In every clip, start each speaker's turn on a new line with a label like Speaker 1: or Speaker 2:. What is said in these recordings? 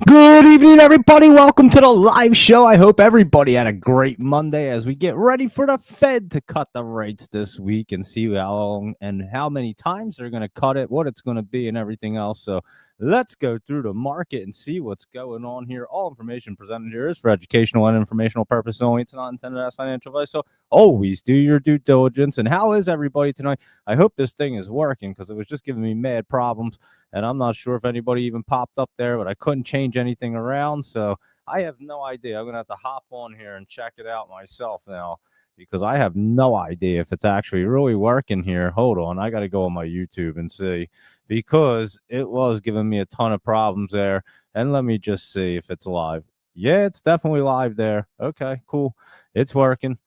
Speaker 1: Good evening, everybody. Welcome to the live show. I hope everybody had a great Monday as we get ready for the Fed to cut the rates this week and see how long and how many times they're going to cut it, what it's going to be, and everything else. So let's go through the market and see what's going on here. All information presented here is for educational and informational purposes only. It's not intended as financial advice. So always do your due diligence. And how is everybody tonight? I hope this thing is working because it was just giving me mad problems. And I'm not sure if anybody even popped up there, but I couldn't change anything around. So I have no idea. I'm going to have to hop on here and check it out myself now because I have no idea if it's actually really working here. Hold on. I got to go on my YouTube and see because it was giving me a ton of problems there. And let me just see if it's live. Yeah, it's definitely live there. Okay, cool. It's working.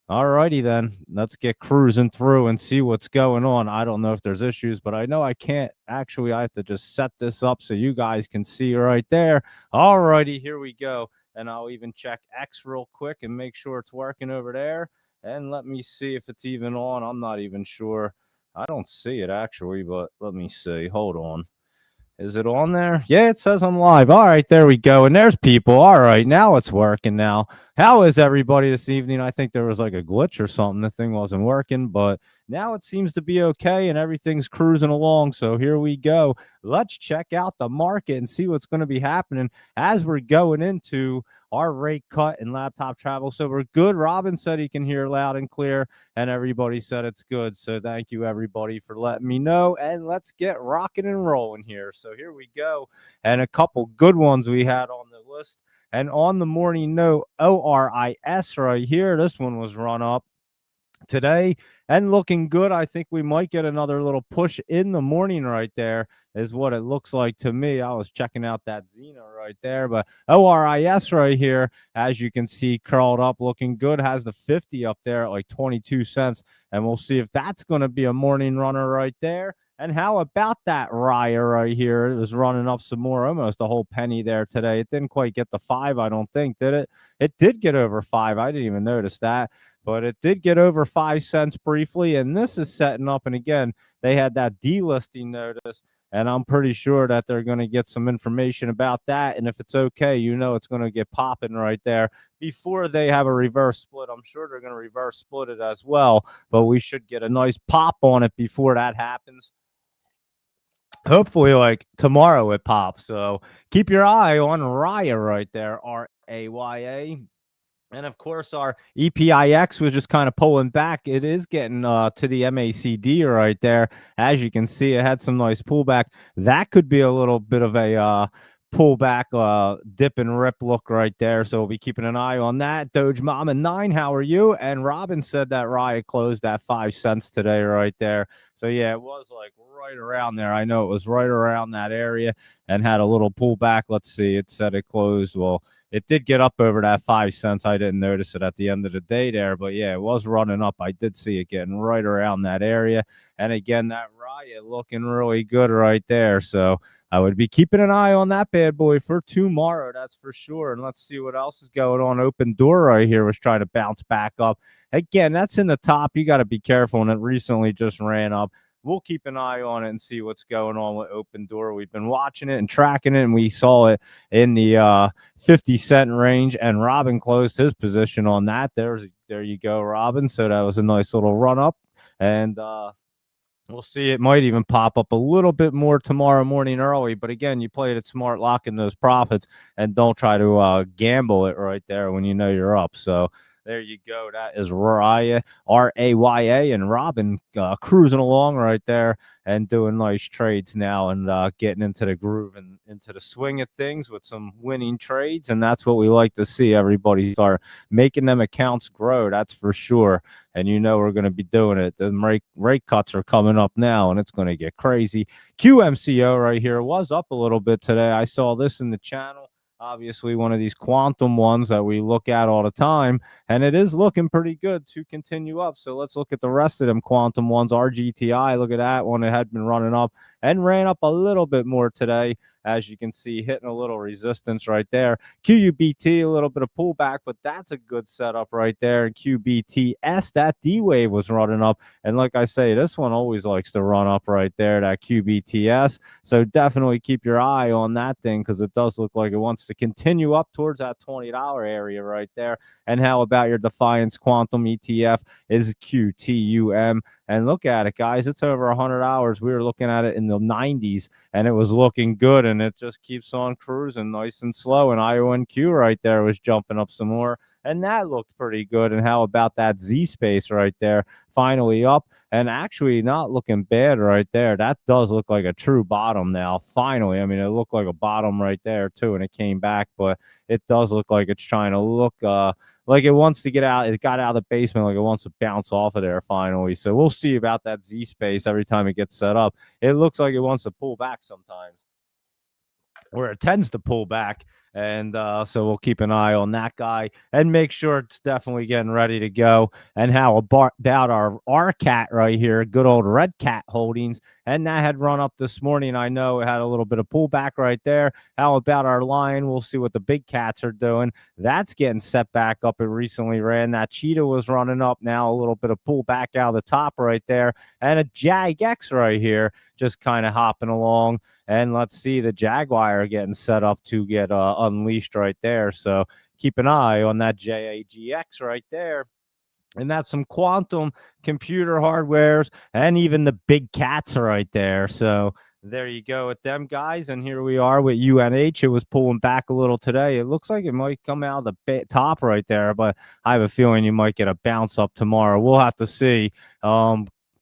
Speaker 1: All righty then. Let's get cruising through and see what's going on. I don't know if there's issues, but I know I can't actually. I have to just set this up so you guys can see right there. All righty, here we go. And I'll even check X real quick and make sure it's working over there. And let me see if it's even on. I'm not even sure. I don't see it actually, but let me see. Hold on. Is it on there? Yeah, it says I'm live. All right, there we go. And there's people. All right, now it's working now. How is everybody this evening? I think there was like a glitch or something. The thing wasn't working, but now it seems to be okay and everything's cruising along. So here we go. Let's check out the market and see what's going to be happening as we're going into our rate cut and laptop travel. So we're good. Robin said he can hear loud and clear, and everybody said it's good. So thank you, everybody, for letting me know. And let's get rocking and rolling here. So here we go. And a couple good ones we had on the list. And on the morning note, ORIS right here, this one was run up today and looking good. I think we might get another little push in the morning right there is what it looks like to me. I was checking out that Xena right there, but ORIS right here, as you can see, curled up looking good, has the 50 up there at like 22 cents, and we'll see if that's going to be a morning runner right there. And how about that Raya right here? It was running up some more, almost a whole penny there today. It didn't quite get the 5, I don't think, did it? It did get over 5. I didn't even notice that, but it did get over 5 cents briefly. And this is setting up. And again, they had that delisting notice, and I'm pretty sure that they're going to get some information about that. And if it's okay, you know it's going to get popping right there before they have a reverse split. I'm sure they're going to reverse split it as well, but we should get a nice pop on it before that happens. Hopefully, like tomorrow it pops. So keep your eye on Raya right there, RAYA. And of course, our EPIX was just kind of pulling back. It is getting to the MACD right there. As you can see, it had some nice pullback. That could be a little bit of a pullback, dip and rip look right there. So we'll be keeping an eye on that. Doge Mama 9, how are you? And Robin said that Riot closed at 5 cents today right there. So yeah, it was like right around there. I know it was right around that area and had a little pullback. Let's see. It said it closed. Well, it did get up over that 5 cents. I didn't notice it at the end of the day there, but yeah, it was running up. I did see it getting right around that area. And again, that Riot looking really good right there. So I would be keeping an eye on that bad boy for tomorrow. That's for sure. And let's see what else is going on. Open Door right here was trying to bounce back up. Again, that's in the top. You got to be careful. And it recently just ran up. We'll keep an eye on it and see what's going on with Open Door. We've been watching it and tracking it, and we saw it in the 50-cent range, and Robin closed his position on that. There you go, Robin. So that was a nice little run up, and we'll see. It might even pop up a little bit more tomorrow morning early. But again, you played it smart, locking those profits, and don't try to gamble it right there when you know you're up. So there you go. That is Raya, RAYA, and Robin cruising along right there and doing nice trades now and getting into the groove and into the swing of things with some winning trades. And that's what we like to see. Everybody start making them accounts grow. That's for sure. And you know we're going to be doing it. The rate cuts are coming up now, and it's going to get crazy. QMCO right here was up a little bit today. I saw this in the channel. obviously one of these quantum ones that we look at all the time, and it is looking pretty good to continue up. So let's look at the rest of them quantum ones. RGTI, look at that one. It had been running up and ran up a little bit more today, as you can see, hitting a little resistance right there. QUBT, a little bit of pullback, but that's a good setup right there. And QBTS, that D wave was running up. And like I say, this one always likes to run up right there, that QBTS. So definitely keep your eye on that thing, because it does look like it wants to continue up towards that $20 area right there. And how about your Defiance Quantum ETF is QTUM? And look at it, guys. It's over 100 hours. We were looking at it in the 90s, and it was looking good, and it just keeps on cruising nice and slow. And IONQ right there was jumping up some more, and that looked pretty good. And how about that Z space right there, finally up, and actually not looking bad right there. That does look like a true bottom now, finally. I mean, it looked like a bottom right there too, and it came back, but it does look like it's trying to look like it wants to get out. It got out of the basement, like it wants to bounce off of there finally. So we'll see about that Z space every time it gets set up. It looks like it wants to pull back sometimes, where it tends to pull back. And so we'll keep an eye on that guy and make sure it's definitely getting ready to go. And how about our cat right here, good old Red Cat Holdings, and that had run up this morning. I know it had a little bit of pullback right there. How about our Lion? We'll see what the big cats are doing. That's getting set back up. It recently ran. That Cheetah was running up, now a little bit of pullback out of the top right there, and a JAGX right here just kind of hopping along. And let's see the Jaguar getting set up to get unleashed right there. So keep an eye on that JAGX right there. And that's some quantum computer hardwares, and even the big cats are right there. So there you go with them guys. And here we are with UNH. It was pulling back a little today. It looks like it might come out of the top right there, but I have a feeling you might get a bounce up tomorrow. We'll have to see.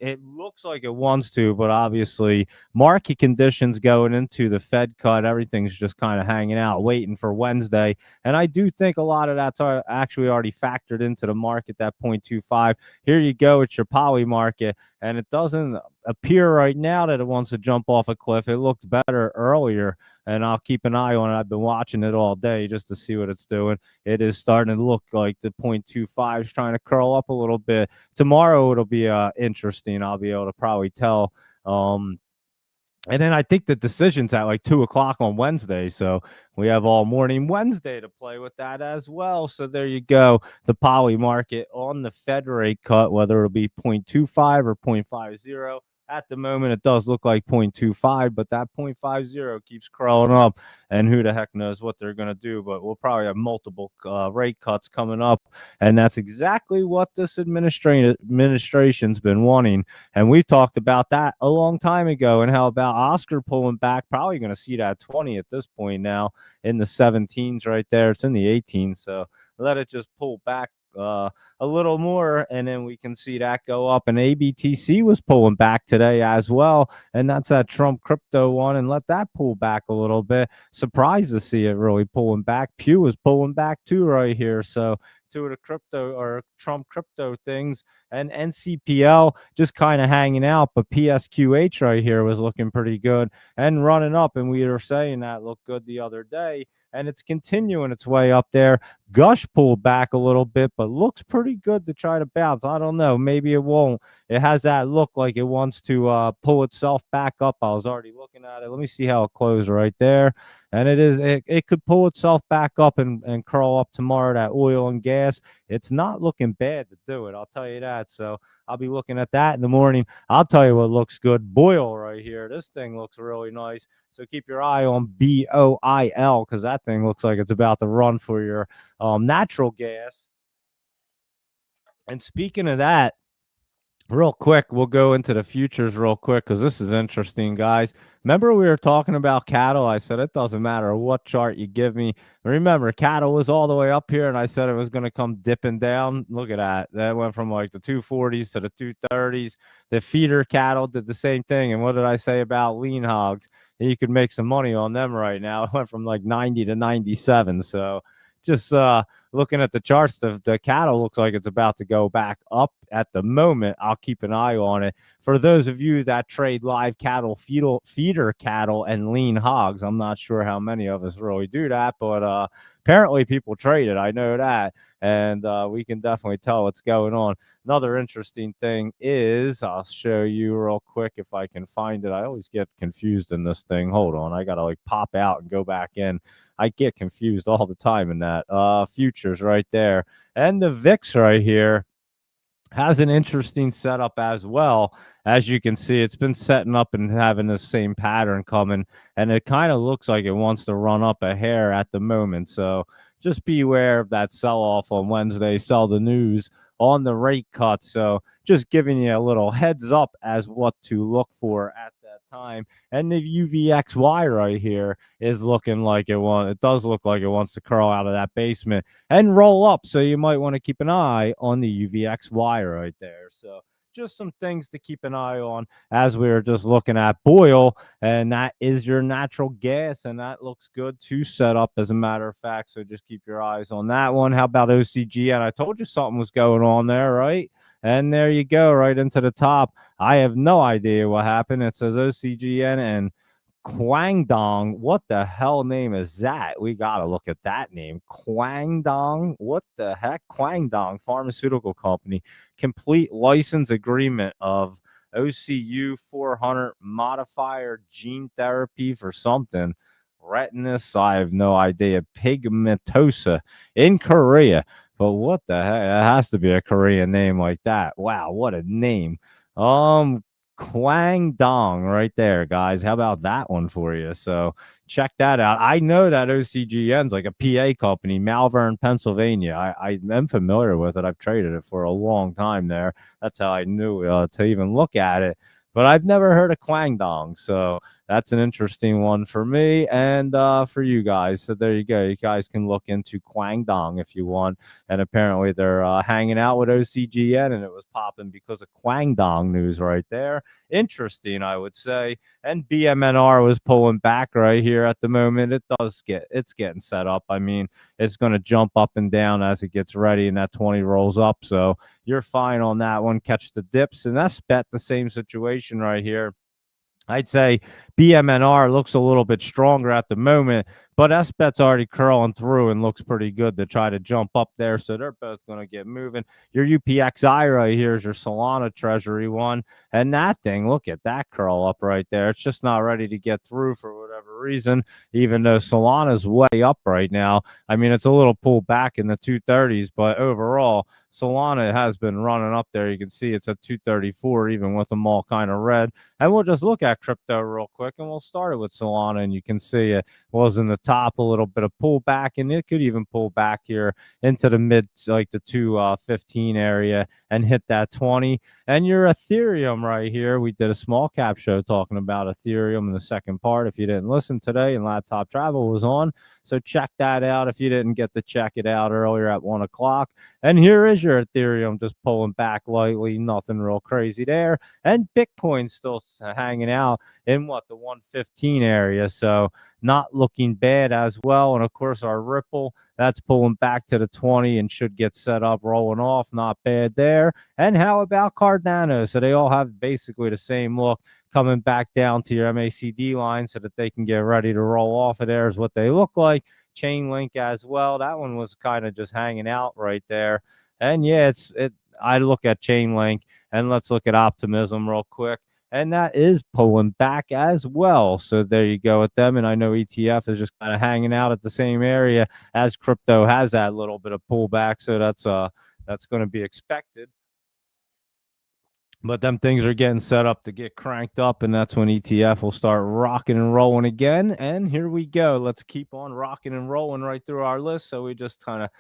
Speaker 1: It looks like it wants to, but obviously market conditions going into the Fed cut, everything's just kind of hanging out, waiting for Wednesday. And I do think a lot of that's actually already factored into the market, that 0.25. Here you go, it's your poly market, and it doesn't appear right now that it wants to jump off a cliff. It looked better earlier, and I'll keep an eye on it. I've been watching it all day just to see what it's doing. It is starting to look like the 0.25 is trying to curl up a little bit. Tomorrow it'll be interesting. I'll be able to probably tell. And then I think the decision's at like 2:00 on Wednesday. So we have all morning Wednesday to play with that as well. So there you go. The poly market on the Fed rate cut, whether it'll be 0.25 or 0.50. At the moment, it does look like 0.25, but that 0.50 keeps crawling up, and who the heck knows what they're going to do. But we'll probably have multiple rate cuts coming up, and that's exactly what this administration's been wanting. And we talked about that a long time ago. And how about Oscar pulling back? Probably going to see that 20 at this point now, in the 17s right there. It's in the 18s, so let it just pull back a little more, and then we can see that go up. And ABTC was pulling back today as well, and that's that Trump crypto one, and let that pull back a little bit. Surprised to see it really pulling back. Pew was pulling back too right here. So two of the crypto or Trump crypto things, and NCPL just kind of hanging out, but PSQH right here was looking pretty good and running up, and we were saying that looked good the other day, and it's continuing its way up there. Gush pulled back a little bit, but looks pretty good to try to bounce. I don't know, maybe it won't. It has that look like it wants to pull itself back up. I was already looking at it. Let me see how it closed right there. And it could pull itself back up and curl up tomorrow. That oil and gas, it's not looking bad to do it, I'll tell you that. So I'll be looking at that in the morning. I'll tell you what looks good. BOIL right here. This thing looks really nice. So keep your eye on BOIL, because that thing looks like it's about to run for your natural gas. And speaking of that, real quick, we'll go into the futures real quick, because this is interesting, guys. Remember we were talking about cattle? I said it doesn't matter what chart you give me. Remember, cattle was all the way up here, and I said it was going to come dipping down. Look at that. That went from like the 240s to the 230s. The feeder cattle did the same thing. And what did I say about lean hogs? You could make some money on them right now. It went from like 90 to 97. So just looking at the charts, the cattle looks like it's about to go back up at the moment. I'll keep an eye on it. For those of you that trade live cattle, feeder cattle, and lean hogs, I'm not sure how many of us really do that, but apparently people trade it. I know that, and we can definitely tell what's going on. Another interesting thing is, I'll show you real quick if I can find it. I always get confused in this thing. Hold on, I gotta like pop out and go back in. I get confused all the time in that. Futures right there, and the VIX right here has an interesting setup as well. As you can see, it's been setting up and having the same pattern coming, and it kind of looks like it wants to run up a hair at the moment. So just beware of that sell-off on Wednesday. Sell the news on the rate cut. So just giving you a little heads up as what to look for at that time. And the UVXY right here is looking like it does look like it wants to curl out of that basement and roll up. So you might want to keep an eye on the UVXY right there. So just some things to keep an eye on as we were just looking at BOIL, and that is your natural gas, and that looks good to set up as a matter of fact. So just keep your eyes on that one. How about OCGN? I told you something was going on there, right? And there you go, right into the top. I have no idea what happened. It says OCGN and Kwangdong. What the hell name is that? We got to look at that name. Kwangdong. What the heck? Kwangdong Pharmaceutical Company. Complete license agreement of OCU 400 modifier gene therapy for something. Retinus, I have no idea. Pigmentosa in Korea. But what the heck? It has to be a Korean name like that. Wow, what a name. Kwangdong right there, guys. How about that one for you? So check that out. I know that OCGN's like a PA company, Malvern, Pennsylvania. I am familiar with it. I've traded it for a long time there. That's how I knew to even look at it. But I've never heard of Kwangdong. So that's an interesting one for me and for you guys. So there you go. You guys can look into Kwangdong if you want. And apparently they're hanging out with OCGN, and it was popping because of Kwangdong news right there. Interesting, I would say. And BMNR was pulling back right here at the moment. It's getting set up. I mean, it's going to jump up and down as it gets ready, and that 20 rolls up. So you're fine on that one. Catch the dips, and that's bet the same situation right here. I'd say BMNR looks a little bit stronger at the moment, but SBET's already curling through and looks pretty good to try to jump up there. So they're both going to get moving. Your UPXI right here is your Solana Treasury one. And that thing, look at that curl up right there. It's just not ready to get through for whatever reason, even though Solana's way up right now. I mean, it's a little pulled back in the 230s, but overall, Solana has been running up there. You can see it's at 234, even with them all kind of red. And we'll just look at crypto real quick, and we'll start it with Solana, and you can see it was in the top, a little bit of pullback, and it could even pull back here into the mid, like the 215 area, and hit that 20. And your Ethereum right here, we did a small cap show talking about Ethereum in the second part. If you didn't listen today, and Laptop Travel was on, so check that out if you didn't get to check it out earlier at 1 o'clock. And here is your Ethereum just pulling back lightly, nothing real crazy there. And Bitcoin still hanging out in the 115 area, so not looking bad as well. And of course our Ripple, that's pulling back to the 20 and should get set up, rolling off, not bad there. And how about Cardano? So they all have basically the same look, coming back down to your MACD line so that they can get ready to roll off of there is what they look like. Chainlink as well, that one was kind of just hanging out right there. And yeah, I look at Chainlink, and let's look at Optimism real quick. And that is pulling back as well. So there you go with them. And I know ETF is just kind of hanging out at the same area as crypto has that little bit of pullback. So that's going to be expected. But them things are getting set up to get cranked up, and that's when ETF will start rocking and rolling again. And here we go. Let's keep on rocking and rolling right through our list. So we just kind of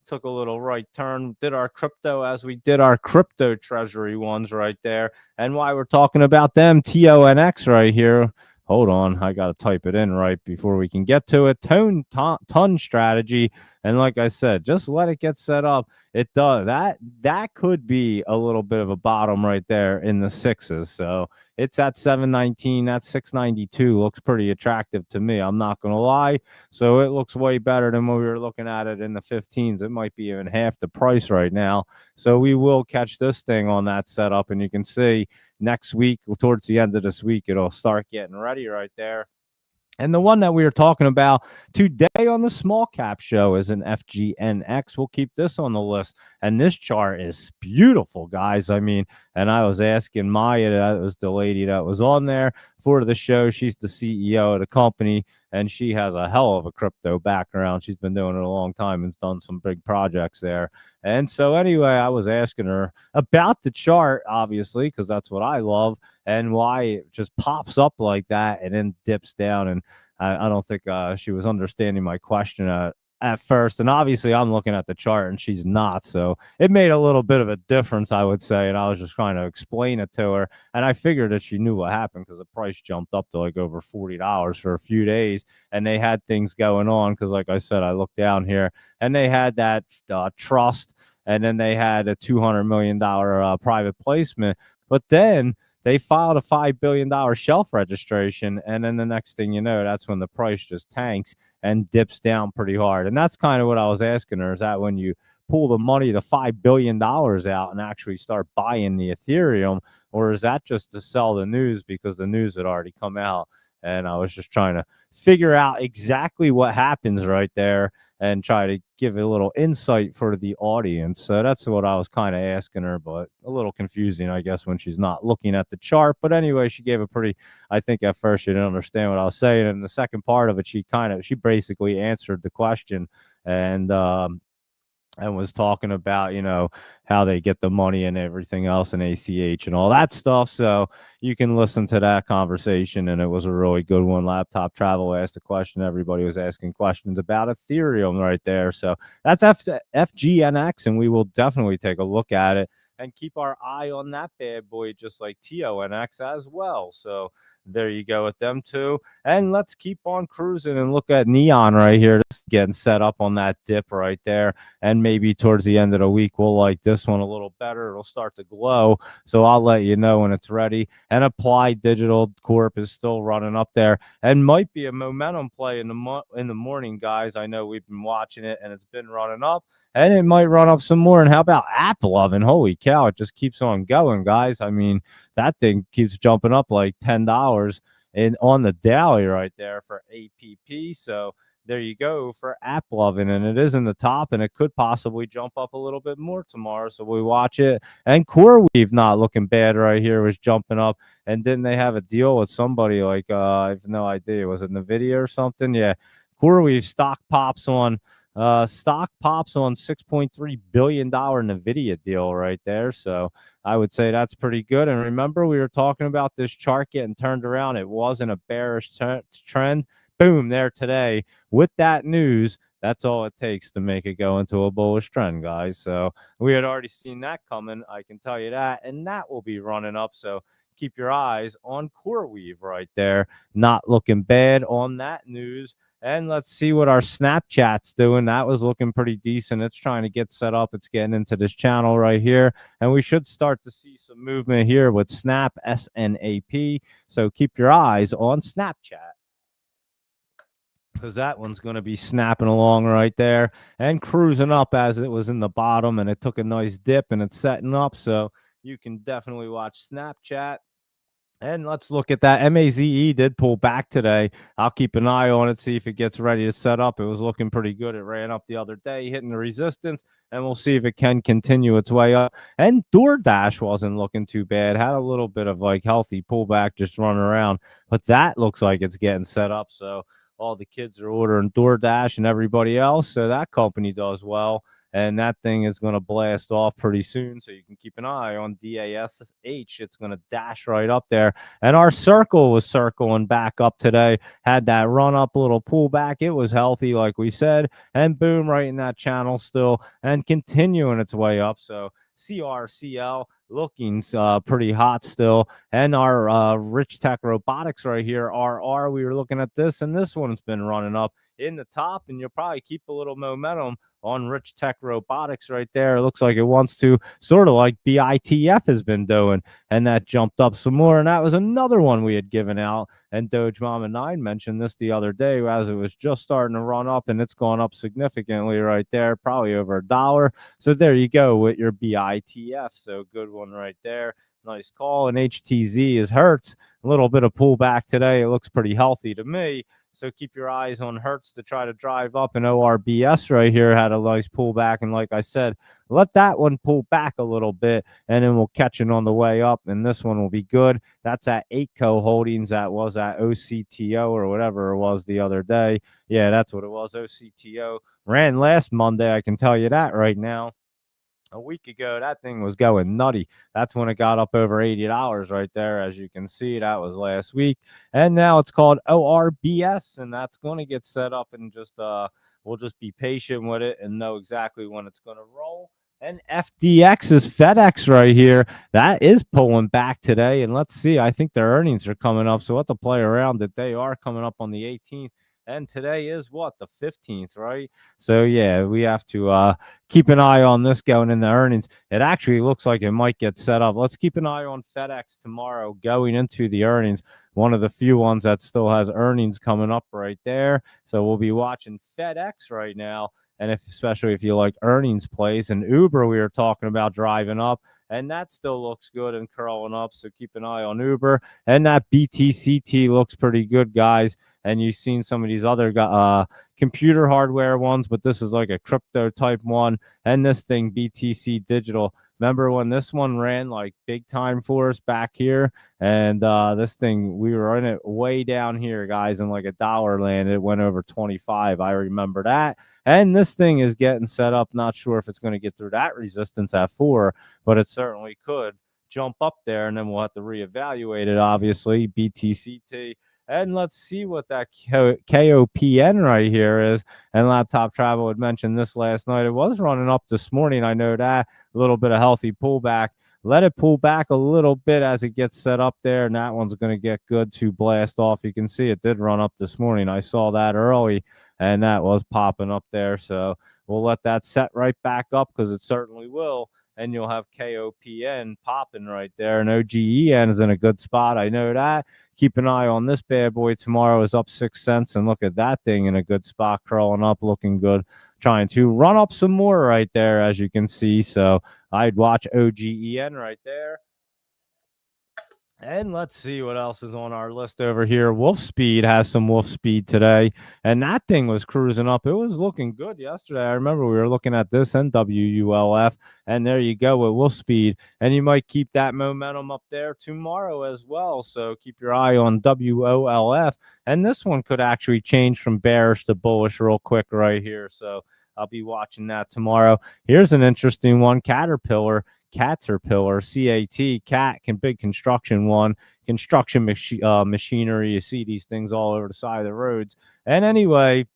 Speaker 1: took a little right turn, did our crypto as we did our crypto treasury ones right there. And while we're talking about them, TONX right here, hold on, I got to type it in right before we can get to it. Ton strategy. And like I said, just let it get set up. It does that could be a little bit of a bottom right there in the sixes. So it's at 719. That 692 looks pretty attractive to me. I'm not gonna lie. So it looks way better than when we were looking at it in the 15s. It might be even half the price right now. So we will catch this thing on that setup, and you can see next week, towards the end of this week, it'll start getting ready right there. And the one that we were talking about today on the small cap show is an FGNX. We'll keep this on the list. And this chart is beautiful, guys. I mean, and I was asking Maya, that was the lady that was on there for the show. She's the CEO of the company, and she has a hell of a crypto background. She's been doing it a long time and done some big projects there. And so, anyway, I was asking her about the chart, obviously, because that's what I love, and why it just pops up like that and then dips down. And I don't think she was understanding my question at first. And obviously, I'm looking at the chart and she's not. So it made a little bit of a difference, I would say. And I was just trying to explain it to her. And I figured that she knew what happened because the price jumped up to like over $40 for a few days. And they had things going on because, like I said, I looked down here and they had that trust. And then they had a $200 million private placement. But then they filed a $5 billion shelf registration. And then the next thing you know, that's when the price just tanks and dips down pretty hard. And that's kind of what I was asking her. Is that when you pull the money, the $5 billion out and actually start buying the Ethereum? Or is that just to sell the news because the news had already come out? And I was just trying to figure out exactly what happens right there and try to give a little insight for the audience. So that's what I was kind of asking her, but a little confusing, I guess, when she's not looking at the chart. But anyway, she gave a pretty, I think at first she didn't understand what I was saying. And the second part of it, she basically answered the question. And was talking about, how they get the money and everything else in ACH and all that stuff. So you can listen to that conversation, and it was a really good one. Laptop Travel asked a question. Everybody was asking questions about Ethereum right there. So that's FGNX, and we will definitely take a look at it and keep our eye on that bad boy, just like TONX as well. So there you go with them two. And let's keep on cruising and look at Neon right here. This is getting set up on that dip right there. And maybe towards the end of the week, we'll like this one a little better. It'll start to glow. So I'll let you know when it's ready. And Applied Digital Corp is still running up there and might be a momentum play in the morning, guys. I know we've been watching it and it's been running up. And it might run up some more. And how about AppLovin? Holy cow, it just keeps on going, guys. I mean, that thing keeps jumping up like $10 on the daily right there for APP. So there you go for AppLovin. And it is in the top, and it could possibly jump up a little bit more tomorrow. So we watch it. And CoreWeave not looking bad right here, was jumping up. And didn't they have a deal with somebody like, I have no idea. Was it NVIDIA or something? Yeah. CoreWeave stock pops on $6.3 billion NVIDIA deal right there. So I would say that's pretty good. And remember, we were talking about this chart getting turned around. It wasn't a bearish trend. Boom, there today. With that news, that's all it takes to make it go into a bullish trend, guys. So we had already seen that coming, I can tell you that. And that will be running up. So keep your eyes on CoreWeave right there. Not looking bad on that news. And let's see what our Snapchat's doing. That was looking pretty decent. It's trying to get set up. It's getting into this channel right here. And we should start to see some movement here with Snap, SNAP. So keep your eyes on Snapchat, because that one's going to be snapping along right there and cruising up as it was in the bottom. And it took a nice dip and it's setting up. So you can definitely watch Snapchat. And let's look at that. MAZE did pull back today. I'll keep an eye on it, see if it gets ready to set up. It was looking pretty good. It ran up the other day, hitting the resistance, and we'll see if it can continue its way up. And DoorDash wasn't looking too bad. Had a little bit of like healthy pullback just running around, but that looks like it's getting set up. So all the kids are ordering DoorDash and everybody else. So that company does well. And that thing is going to blast off pretty soon. So you can keep an eye on DASH. It's going to dash right up there. And our Circle was circling back up today. Had that run up, little pullback. It was healthy, like we said. And boom, right in that channel still. And continuing its way up. So CRCL looking pretty hot still. And our Rich Tech Robotics right here, RR, we were looking at this, and this one's been running up in the top, and you'll probably keep a little momentum on Rich Tech Robotics right there. It looks like it wants to, sort of like BITF has been doing, and that jumped up some more. And that was another one we had given out. And Doge Mama 9 mentioned this the other day as it was just starting to run up, and it's gone up significantly right there, probably over $1. So there you go with your BITF. So good one right there. Nice call. And HTZ is Hertz. A little bit of pullback today. It looks pretty healthy to me. So keep your eyes on Hertz to try to drive up. And ORBS right here had a nice pullback. And like I said, let that one pull back a little bit, and then we'll catch it on the way up. And this one will be good. That's at AITCO Holdings. That was at OCTO or whatever it was the other day. Yeah, that's what it was. OCTO ran last Monday. I can tell you that right now. A week ago, that thing was going nutty. That's when it got up over $80 right there. As you can see, that was last week. And now it's called ORBS, and that's going to get set up, and just we'll just be patient with it and know exactly when it's going to roll. And FDX is FedEx right here. That is pulling back today. And let's see, I think their earnings are coming up. So we'll have to play around it. They are coming up on the 18th. And today is what, the 15th, right? So yeah, we have to keep an eye on this going in the earnings. It actually looks like it might get set up. Let's keep an eye on FedEx tomorrow going into the earnings. One of the few ones that still has earnings coming up right there. So we'll be watching FedEx right now. And especially if you like earnings plays. And Uber, we were talking about driving up, and that still looks good and curling up. So keep an eye on Uber. And that BTCT looks pretty good, guys. And you've seen some of these other computer hardware ones, but this is like a crypto type one. And this thing, BTC Digital. Remember when this one ran like big time for us back here? And this thing, we were in it way down here, guys, and like $1 land. It went over 25. I remember that. And this thing is getting set up. Not sure if it's going to get through that resistance at 4, but it certainly could jump up there, and then we'll have to reevaluate it, obviously. BTCT. And let's see what that KOPN right here is. And Laptop Travel had mentioned this last night. It was running up this morning. I know that. A little bit of healthy pullback. Let it pull back a little bit as it gets set up there. And that one's going to get good to blast off. You can see it did run up this morning. I saw that early, and that was popping up there. So we'll let that set right back up, because it certainly will. And you'll have KOPN popping right there. And OGEN is in a good spot. I know that. Keep an eye on this bad boy tomorrow. Is up 6 cents. And look at that thing in a good spot, crawling up, looking good. Trying to run up some more right there, as you can see. So I'd watch OGEN right there. And let's see what else is on our list over here. Wolfspeed has some Wolfspeed today, and that thing was cruising up. It was looking good yesterday. I remember we were looking at this and WULF, and there you go with Wolfspeed. And you might keep that momentum up there tomorrow as well. So keep your eye on WOLF. And this one could actually change from bearish to bullish real quick right here. So I'll be watching that tomorrow. Here's an interesting one, Caterpillar, CAT, big construction one, construction machinery. You see these things all over the side of the roads. And anyway,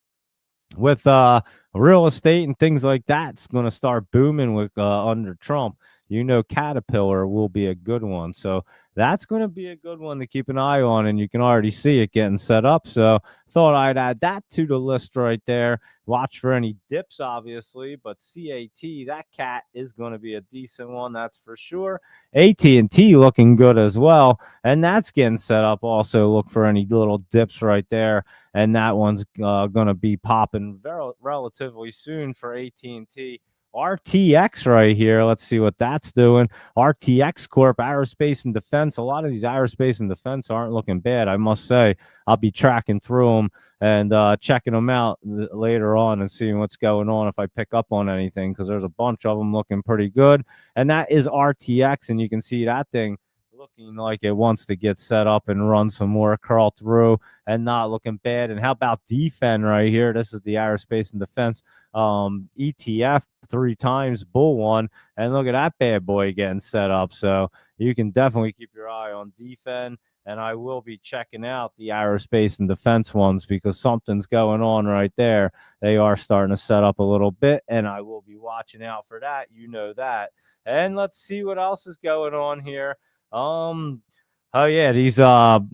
Speaker 1: with real estate and things like that, it's going to start booming with under Trump. You know, Caterpillar will be a good one. So that's going to be a good one to keep an eye on, and you can already see it getting set up. So thought I'd add that to the list right there. Watch for any dips, obviously, but CAT, that cat is going to be a decent one, that's for sure. AT&T looking good as well, and that's getting set up. Also look for any little dips right there, and that one's going to be popping relatively soon for AT&T. RTX right here. Let's see what that's doing. RTX Corp, aerospace and defense. A lot of these aerospace and defense aren't looking bad, I must say. I'll be tracking through them and checking them out later on and seeing what's going on if I pick up on anything, because there's a bunch of them looking pretty good. And that is RTX, and you can see that thing looking like it wants to get set up and run some more, curl through, and not looking bad. And how about DFEN right here? This is the aerospace and defense ETF, 3 times bull one, and look at that bad boy getting set up. So you can definitely keep your eye on DFEN. and I will be checking out the aerospace and defense ones because something's going on right there. They are starting to set up a little bit, and I will be watching out for that. You know that. And let's see what else is going on here. Oh yeah, these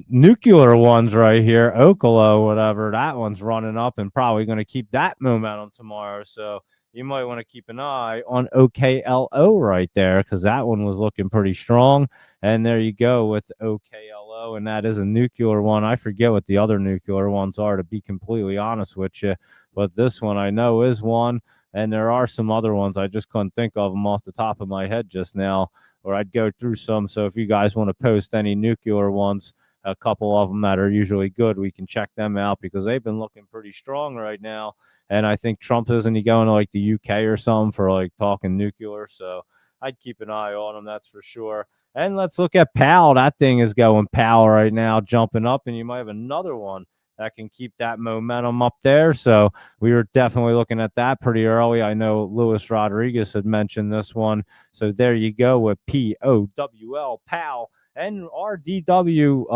Speaker 1: nuclear ones right here, Okalo, whatever. That one's running up and probably going to keep that momentum tomorrow. So you might want to keep an eye on OKLO right there because that one was looking pretty strong. And there you go with OKLO, and that is a nuclear one. I forget what the other nuclear ones are, to be completely honest with you, but this one I know is one. And there are some other ones. I just couldn't think of them off the top of my head just now, or I'd go through some. So if you guys want to post any nuclear ones, a couple of them that are usually good, we can check them out because they've been looking pretty strong right now. And I think Trump isn't he going to like the UK or something for like talking nuclear. So I'd keep an eye on them, that's for sure. And let's look at PAL. That thing is going PAL right now, jumping up, and you might have another one that can keep that momentum up there. So we were definitely looking at that pretty early. I know Luis Rodriguez had mentioned this one. So there you go with POWL, PAL, and RDW's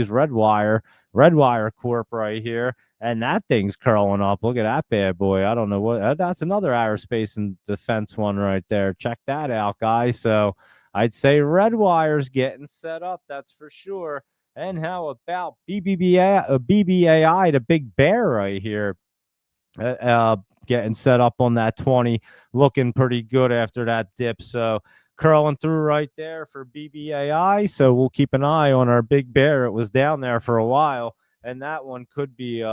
Speaker 1: Redwire Corp right here. And that thing's curling up. Look at that bad boy. I don't know what that's another aerospace and defense one right there. Check that out, guys. So I'd say Redwire's getting set up, that's for sure. And how about BBAI, the big bear right here, getting set up on that 20, looking pretty good after that dip. So curling through right there for BBAI. So we'll keep an eye on our big bear. It was down there for a while, and that one could be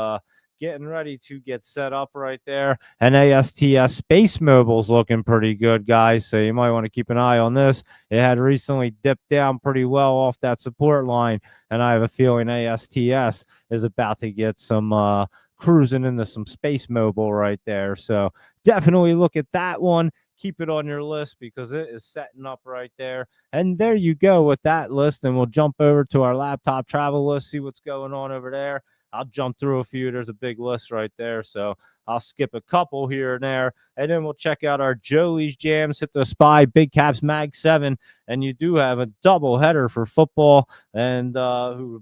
Speaker 1: getting ready to get set up right there. And ASTS Space Mobile's looking pretty good, guys. So you might want to keep an eye on this. It had recently dipped down pretty well off that support line, and I have a feeling ASTS is about to get some cruising into some Space Mobile right there. So definitely look at that one. Keep it on your list because it is setting up right there. And there you go with that list. And we'll jump over to our laptop travel list, see what's going on over there. I'll jump through a few. There's a big list right there. So I'll skip a couple here and there. And then we'll check out our Jolie's Jams, Hit the Spy, Big Caps Mag 7. And you do have a double header for football. And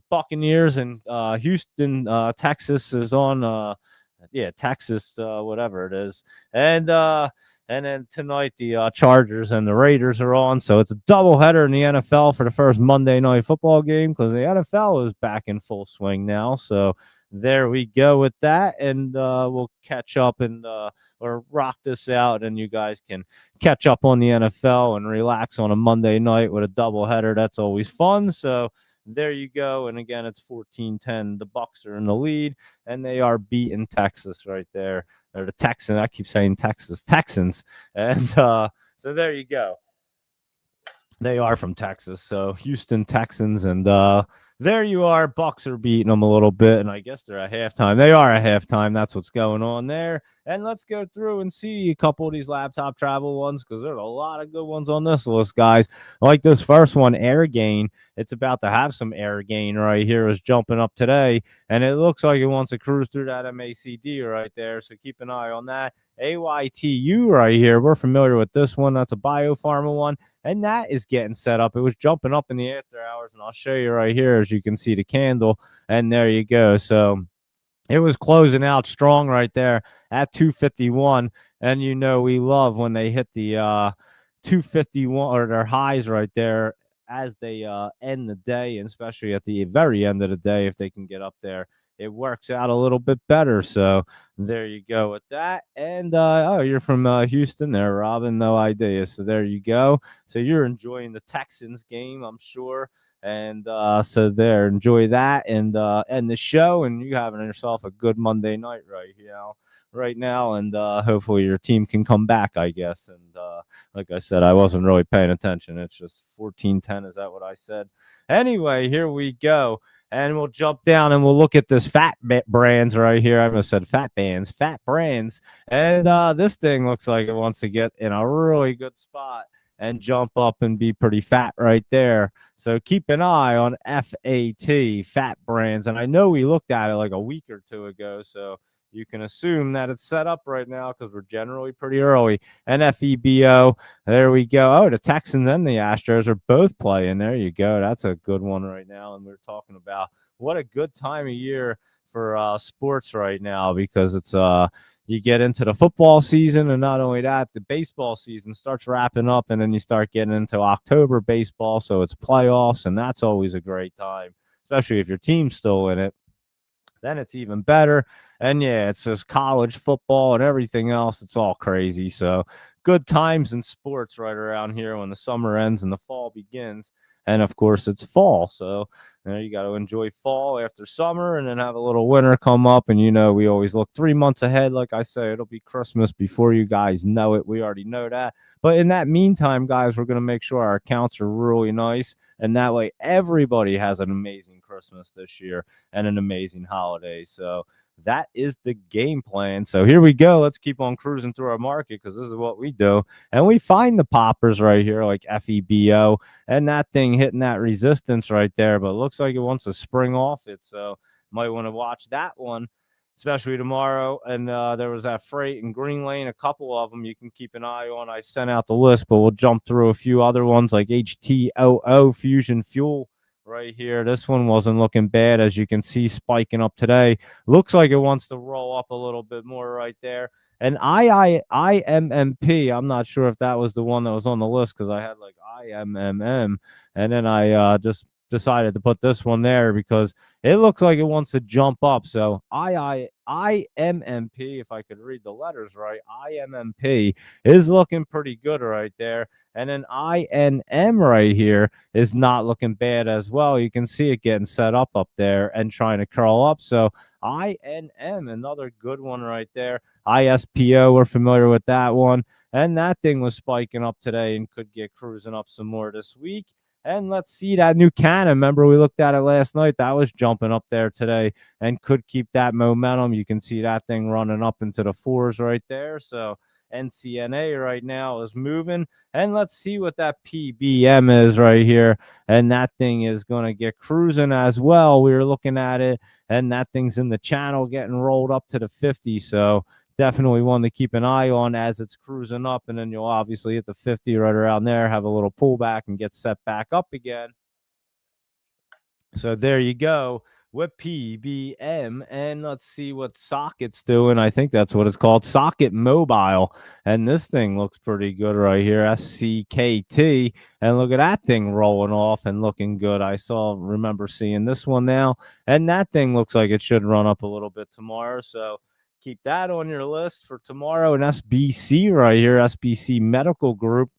Speaker 1: Buccaneers and Houston, Texas is on. Texas, whatever it is. And then tonight, the Chargers and the Raiders are on. So it's a doubleheader in the NFL for the first Monday night football game because the NFL is back in full swing now. So there we go with that. And we'll catch up and or rock this out. And you guys can catch up on the NFL and relax on a Monday night with a doubleheader. That's always fun. So there you go. And again, it's 14-10. The Bucs are in the lead, and they are beating Texas right there. Or the Texans. I keep saying Texans. And so there you go. They are from Texas. So Houston Texans. And there you are. Bucs are beating them a little bit. And I guess they're at halftime. They are at halftime. That's what's going on there. And let's go through and see a couple of these laptop travel ones because there's a lot of good ones on this list, guys. Like this first one, Airgain. It's about to have some Airgain right here. Is jumping up today, and it looks like it wants to cruise through that MACD right there. So keep an eye on that. AYTU right here. We're familiar with this one. That's a biopharma one, and that is getting set up. It was jumping up in the after hours, and I'll show you right here as you can see the candle, and there you go. So it was closing out strong right there at 251. And you know we love when they hit the 251 or their highs right there as they end the day, and especially at the very end of the day if they can get up there. It works out a little bit better. So there you go with that. And you're from Houston there, Robin. No idea. So there you go. So you're enjoying the Texans game, I'm sure. And so there, enjoy that and end the show. And you having yourself a good Monday night right now. And hopefully your team can come back, I guess. And like I said, I wasn't really paying attention. It's just 14-10. Is that what I said? Anyway, here we go. And we'll jump down and we'll look at this fat brands right here. I almost said fat brands. And this thing looks like it wants to get in a really good spot and jump up and be pretty fat right there. So keep an eye on FAT, Fat Brands. And I know we looked at it like a week or two ago. So you can assume that it's set up right now because we're generally pretty early. NFEBO, there we go. Oh, the Texans and the Astros are both playing. There you go. That's a good one right now. And we're talking about what a good time of year for sports right now, because it's you get into the football season, and not only that, the baseball season starts wrapping up, and then you start getting into October baseball, so it's playoffs, and that's always a great time, especially if your team's still in it. Then it's even better. And yeah, it's just college football and everything else. It's all crazy. So good times in sports right around here when the summer ends and the fall begins. And of course, it's fall. So you got to enjoy fall after summer, and then have a little winter come up. And we always look 3 months ahead. Like I say, it'll be Christmas before you guys know it. We already know that. But in that meantime, guys, we're going to make sure our accounts are really nice. And that way, everybody has an amazing Christmas this year and an amazing holiday. So that is the game plan. So here we go. Let's keep on cruising through our market, because this is what we do. And we find the poppers right here, like FEBO, and that thing hitting that resistance right there. But it looks like it wants to spring off it. So might want to watch that one, especially tomorrow. And there was that freight and Green Lane, a couple of them you can keep an eye on. I sent out the list, but we'll jump through a few other ones like HTOO, Fusion Fuel. Right here, this one wasn't looking bad, as you can see, spiking up today. Looks like it wants to roll up a little bit more right there. And IMMP, I'm not sure if that was the one that was on the list, because I had like IMMM, and then I just decided to put this one there because it looks like it wants to jump up. So IMMP, if I could read the letters right, IMMP is looking pretty good right there. And then INM right here is not looking bad as well. You can see it getting set up there and trying to curl up. So INM, another good one right there. ISPO, we're familiar with that one. And that thing was spiking up today and could get cruising up some more this week. And let's see that new Canon. Remember, we looked at it last night. That was jumping up there today and could keep that momentum. You can see that thing running up into the fours right there. So NCNA right now is moving. And let's see what that PBM is right here. And that thing is going to get cruising as well. We were looking at it, and that thing's in the channel getting rolled up to the 50. So definitely one to keep an eye on as it's cruising up. And then you'll obviously hit the 50 right around there, have a little pullback, and get set back up again. So there you go with PBM. And let's see what Socket's doing. I think that's what it's called, Socket Mobile. And this thing looks pretty good right here, SCKT. And look at that thing rolling off and looking good. Remember seeing this one now. And that thing looks like it should run up a little bit tomorrow. So keep that on your list for tomorrow. And SBC right here, SBC Medical Group,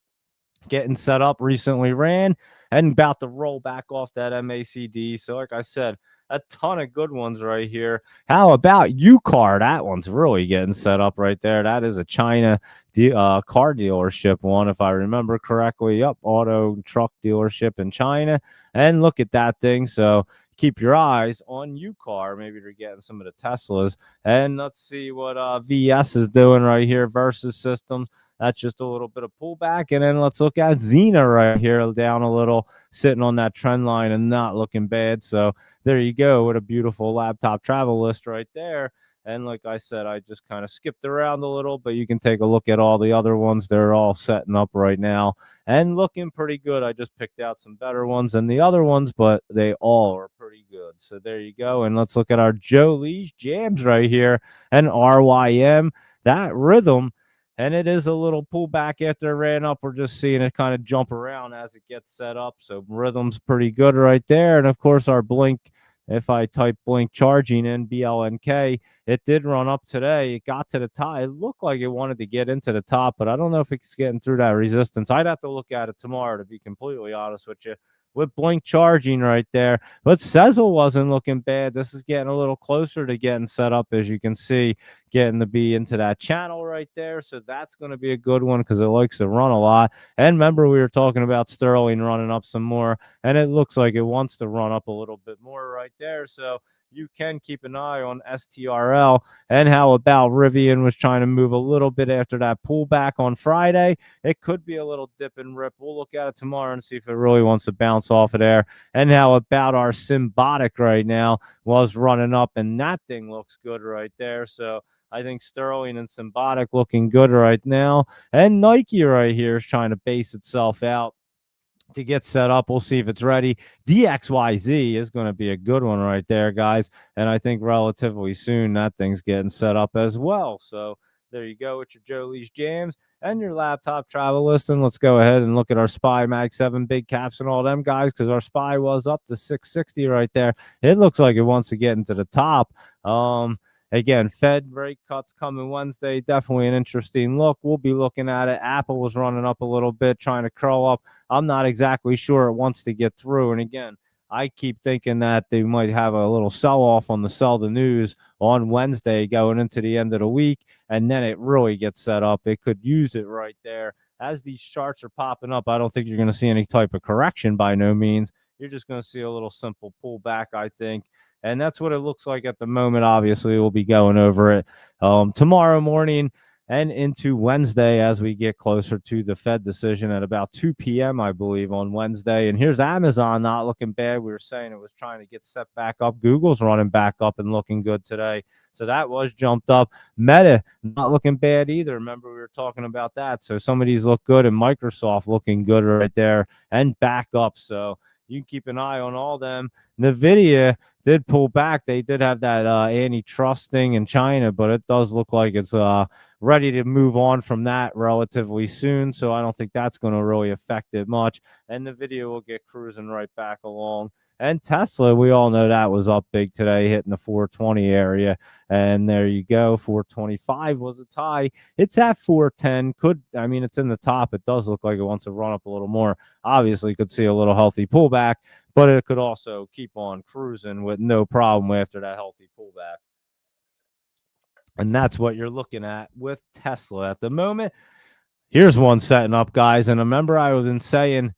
Speaker 1: getting set up, recently ran, and about to roll back off that MACD. So like I said, a ton of good ones right here. How about UCAR? That one's really getting set up right there. That is a China car dealership one, if I remember correctly. Yep, auto truck dealership in China. And look at that thing. So keep your eyes on UCAR. Maybe they're getting some of the Teslas. And let's see what VS is doing right here versus Systems. That's just a little bit of pullback. And then let's look at Xena right here, down a little, sitting on that trend line and not looking bad. So there you go with a beautiful laptop travel list right there. And like I said, I just kind of skipped around a little, but you can take a look at all the other ones. They're all setting up right now and looking pretty good. I just picked out some better ones than the other ones, but they all are pretty good. So there you go. And let's look at our Joe Lee's Jams right here and RYM, that rhythm. And it is a little pullback after it ran up. We're just seeing it kind of jump around as it gets set up. So rhythm's pretty good right there. And of course, our Blink, if I type Blink charging in, BLNK, it did run up today. It got to the top. It looked like it wanted to get into the top, but I don't know if it's getting through that resistance. I'd have to look at it tomorrow, to be completely honest with you. With Blink charging right there. But Sezzle wasn't looking bad. This is getting a little closer to getting set up, as you can see, getting to be into that channel right there. So that's going to be a good one because it likes to run a lot. And remember, we were talking about Sterling running up some more, and it looks like it wants to run up a little bit more right there. So you can keep an eye on STRL. And how about Rivian was trying to move a little bit after that pullback on Friday? It could be a little dip and rip. We'll look at it tomorrow and see if it really wants to bounce off of there. And how about our Symbotic right now was running up, and that thing looks good right there. So I think Sterling and Symbotic looking good right now. And Nike right here is trying to base itself out to get set up. We'll see if it's ready. DXYZ is going to be a good one right there, guys. And I think relatively soon that thing's getting set up as well. So there you go with your Joe Lee's Jams and your laptop travel listing. Let's go ahead and look at our SPY Mag 7 big caps and all them guys, because our SPY was up to 660 right there. It looks like it wants to get into the top. Again, Fed rate cuts coming Wednesday. Definitely an interesting look. We'll be looking at it. Apple was running up a little bit, trying to curl up. I'm not exactly sure it wants to get through. And again, I keep thinking that they might have a little sell-off on the sell the news on Wednesday going into the end of the week, and then it really gets set up. It could use it right there. As these charts are popping up, I don't think you're going to see any type of correction by no means. You're just going to see a little simple pullback, I think. And that's what it looks like at the moment. Obviously, we'll be going over it tomorrow morning and into Wednesday as we get closer to the Fed decision at about 2 p.m., I believe, on Wednesday. And here's Amazon not looking bad. We were saying it was trying to get set back up. Google's running back up and looking good today. So that was jumped up. Meta not looking bad either. Remember, we were talking about that. So some of these look good, and Microsoft looking good right there and back up. So you can keep an eye on all them. NVIDIA did pull back. They did have that antitrust thing in China, but it does look like it's ready to move on from that relatively soon. So I don't think that's going to really affect it much. And NVIDIA will get cruising right back along. And Tesla, we all know that was up big today, hitting the 420 area. And there you go. 425 was a tie. It's at 410. It's in the top. It does look like it wants to run up a little more. Obviously, could see a little healthy pullback, but it could also keep on cruising with no problem after that healthy pullback. And that's what you're looking at with Tesla at the moment. Here's one setting up, guys. And remember, I was been saying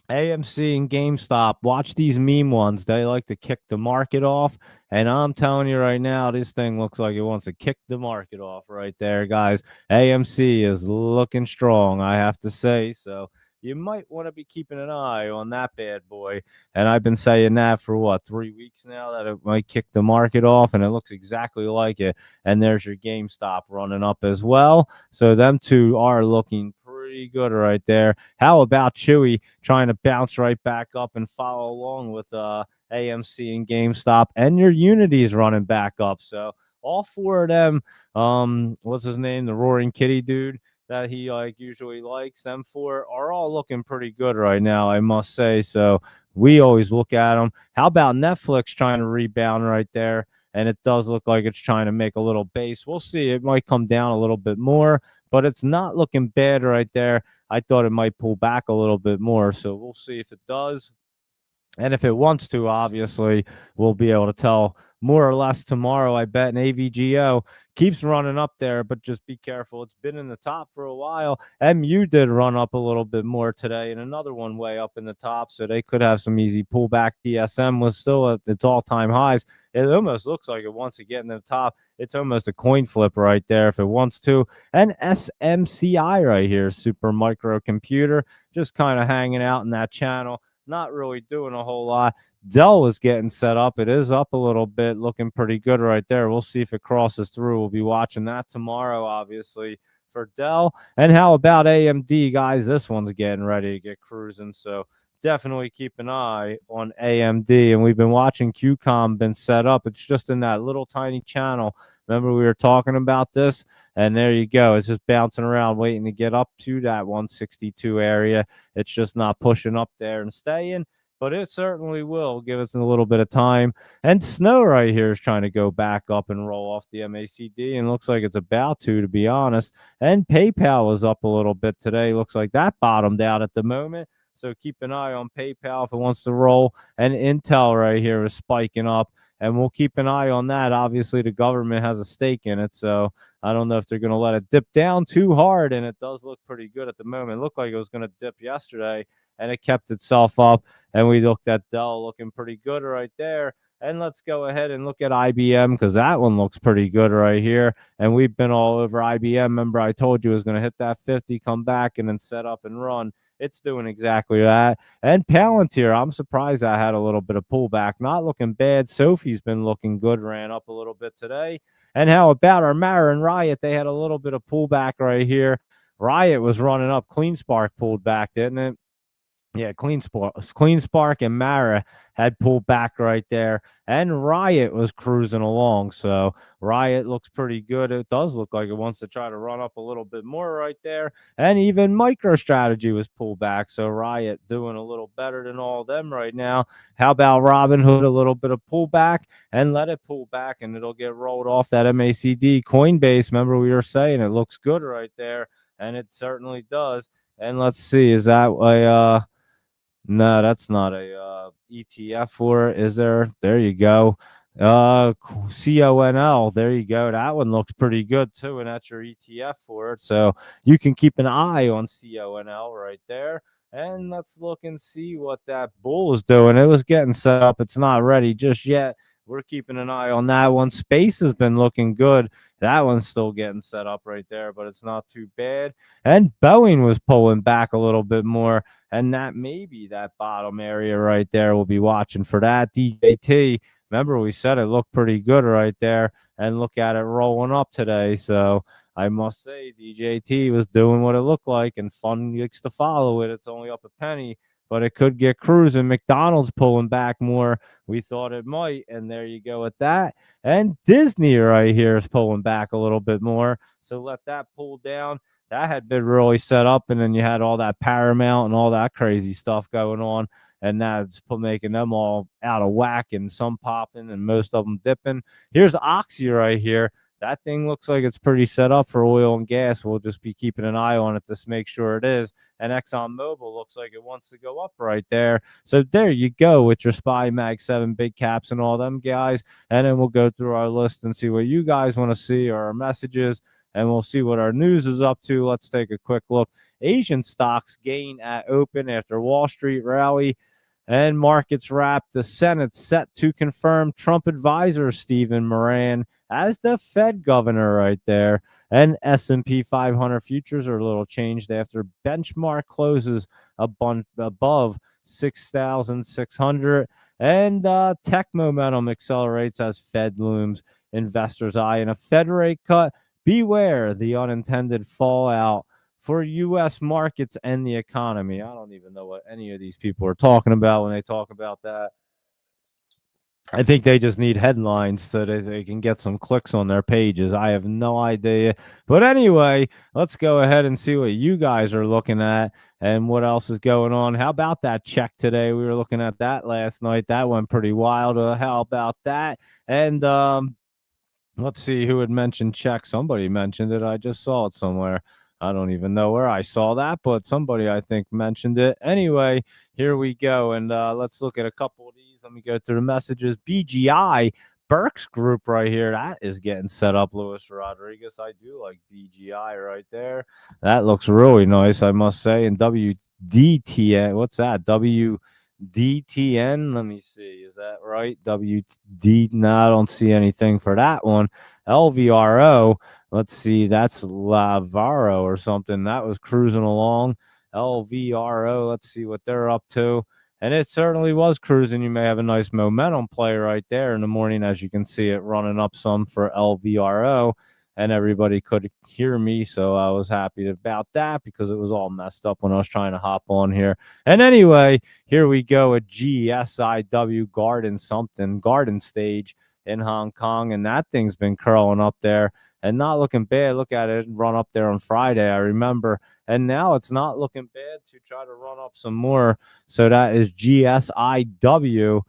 Speaker 1: AMC and GameStop, watch these meme ones. They like to kick the market off. And I'm telling you right now, this thing looks like it wants to kick the market off right there, guys. AMC is looking strong, I have to say. So you might want to be keeping an eye on that bad boy. And I've been saying that for 3 weeks now, that it might kick the market off, and it looks exactly like it. And there's your GameStop running up as well. So them two are looking pretty good right there. How about Chewy trying to bounce right back up and follow along with AMC and GameStop, and your Unity's running back up. So all four of them, what's his name, the Roaring Kitty dude that he usually likes, them four are all looking pretty good right now, I must say. So we always look at them. How about Netflix trying to rebound right there? And it does look like it's trying to make a little base. We'll see. It might come down a little bit more, but it's not looking bad right there. I thought it might pull back a little bit more. So we'll see if it does. And if it wants to, obviously, we'll be able to tell more or less tomorrow, I bet. And AVGO keeps running up there, but just be careful. It's been in the top for a while. MU did run up a little bit more today, and another one way up in the top, so they could have some easy pullback. DSM was still at its all-time highs. It almost looks like it wants to get in the top. It's almost a coin flip right there if it wants to. And SMCI right here, Super Micro Computer, just kind of hanging out in that channel. Not really doing a whole lot. Dell is getting set up. It is up a little bit, looking pretty good right there. We'll see if it crosses through. We'll be watching that tomorrow, obviously, for Dell. And how about AMD, guys? This one's getting ready to get cruising. So definitely keep an eye on AMD. And we've been watching QCOM been set up. It's just in that little tiny channel. Remember, we were talking about this, and there you go. It's just bouncing around, waiting to get up to that 162 area. It's just not pushing up there and staying, but it certainly will give us a little bit of time. And Snow right here is trying to go back up and roll off the MACD, and looks like it's about to be honest. And PayPal was up a little bit today. Looks like that bottomed out at the moment. So keep an eye on PayPal if it wants to roll. And Intel right here is spiking up, and we'll keep an eye on that. Obviously, the government has a stake in it, so I don't know if they're going to let it dip down too hard, and it does look pretty good at the moment. It looked like it was going to dip yesterday, and it kept itself up, and we looked at Dell looking pretty good right there. And let's go ahead and look at IBM because that one looks pretty good right here. And we've been all over IBM. Remember, I told you it was going to hit that 50, come back, and then set up and run. It's doing exactly that. And Palantir, I'm surprised I had a little bit of pullback. Not looking bad. Sophie's been looking good, ran up a little bit today. And how about our Mara and Riot? They had a little bit of pullback right here. Riot was running up. CleanSpark pulled back, didn't it? Yeah, CleanSpark and Mara had pulled back right there, and Riot was cruising along. So Riot looks pretty good. It does look like it wants to try to run up a little bit more right there. And even MicroStrategy was pulled back. So Riot doing a little better than all of them right now. How about Robinhood? A little bit of pullback and let it pull back, and it'll get rolled off that MACD. Coinbase, remember we were saying it looks good right there, and it certainly does. And let's see, is that a no, that's not a ETF for it, is there? There you go. CONL. There you go. That one looks pretty good too, and that's your ETF for it. So you can keep an eye on CONL right there. And let's look and see what that bull is doing. It was getting set up. It's not ready just yet. We're keeping an eye on that one. Space has been looking good. That one's still getting set up right there, but it's not too bad. And Boeing was pulling back a little bit more. And that maybe that bottom area right there, we'll be watching for that. DJT, remember we said it looked pretty good right there, and look at it rolling up today. So I must say DJT was doing what it looked like, and fun likes to follow it. It's only up a penny, but it could get cruising. McDonald's pulling back more. We thought it might, and there you go with that. And Disney right here is pulling back a little bit more. So let that pull down. That had been really set up, and then you had all that Paramount and all that crazy stuff going on, and that's making them all out of whack, and some popping and most of them dipping. Here's Oxy right here. That thing looks like it's pretty set up for oil and gas. We'll just be keeping an eye on it to make sure it is. And ExxonMobil looks like it wants to go up right there. So there you go with your SPY Mag 7 big caps and all them guys. And then we'll go through our list and see what you guys want to see or our messages, and we'll see what our news is up to. Let's take a quick look. Asian stocks gain at open after Wall Street rally, and markets wrap. The Senate set to confirm Trump advisor Stephen Moran as the Fed governor right there. And S&P 500 futures are a little changed after benchmark closes above 6,600. And tech momentum accelerates as Fed looms. Investors eye in a Fed rate cut. Beware the unintended fallout for U.S. markets and the economy. I don't even know what any of these people are talking about when they talk about that. I think they just need headlines so that they can get some clicks on their pages. I have no idea. But anyway, let's go ahead and see what you guys are looking at and what else is going on. How about that check today? We were looking at that last night. That went pretty wild. How about that? And let's see who had mentioned check. Somebody mentioned it. I just saw it somewhere. I don't even know where I saw that, but somebody I think mentioned it. Anyway, here we go. And let's look at a couple of these. Let me go through the messages. BGI, Burks Group right here. That is getting set up, Luis Rodriguez. I do like BGI right there. That looks really nice, I must say. And WDTN, what's that? DTN, let me see, is that right? WD, no, I don't see anything for that one. LVRO, let's see, that's Lavaro or something. That was cruising along. LVRO, let's see what they're up to. And it certainly was cruising. You may have a nice momentum play right there in the morning, as you can see it running up some for LVRO. And everybody could hear me, so I was happy about that because it was all messed up when I was trying to hop on here. And anyway, here we go at GSIW Garden Stage in Hong Kong, and that thing's been curling up there and not looking bad. Look at it run up there on Friday, I remember, and now it's not looking bad to try to run up some more. So that is GSIW.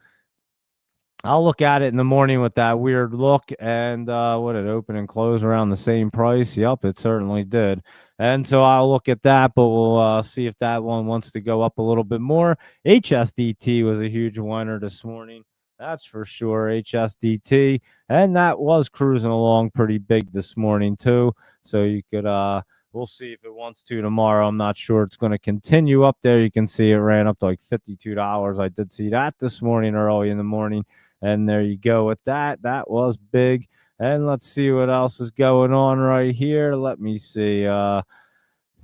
Speaker 1: I'll look at it in the morning with that weird look. And would it open and close around the same price? Yep, it certainly did. And so I'll look at that, but we'll see if that one wants to go up a little bit more. HSDT was a huge winner this morning. That's for sure, HSDT. And that was cruising along pretty big this morning, too. So you could We'll see if it wants to tomorrow. I'm not sure it's going to continue up there. You can see it ran up to like $52. I did see that this morning, early in the morning. And there you go with that. That was big. And let's see what else is going on right here. Let me see.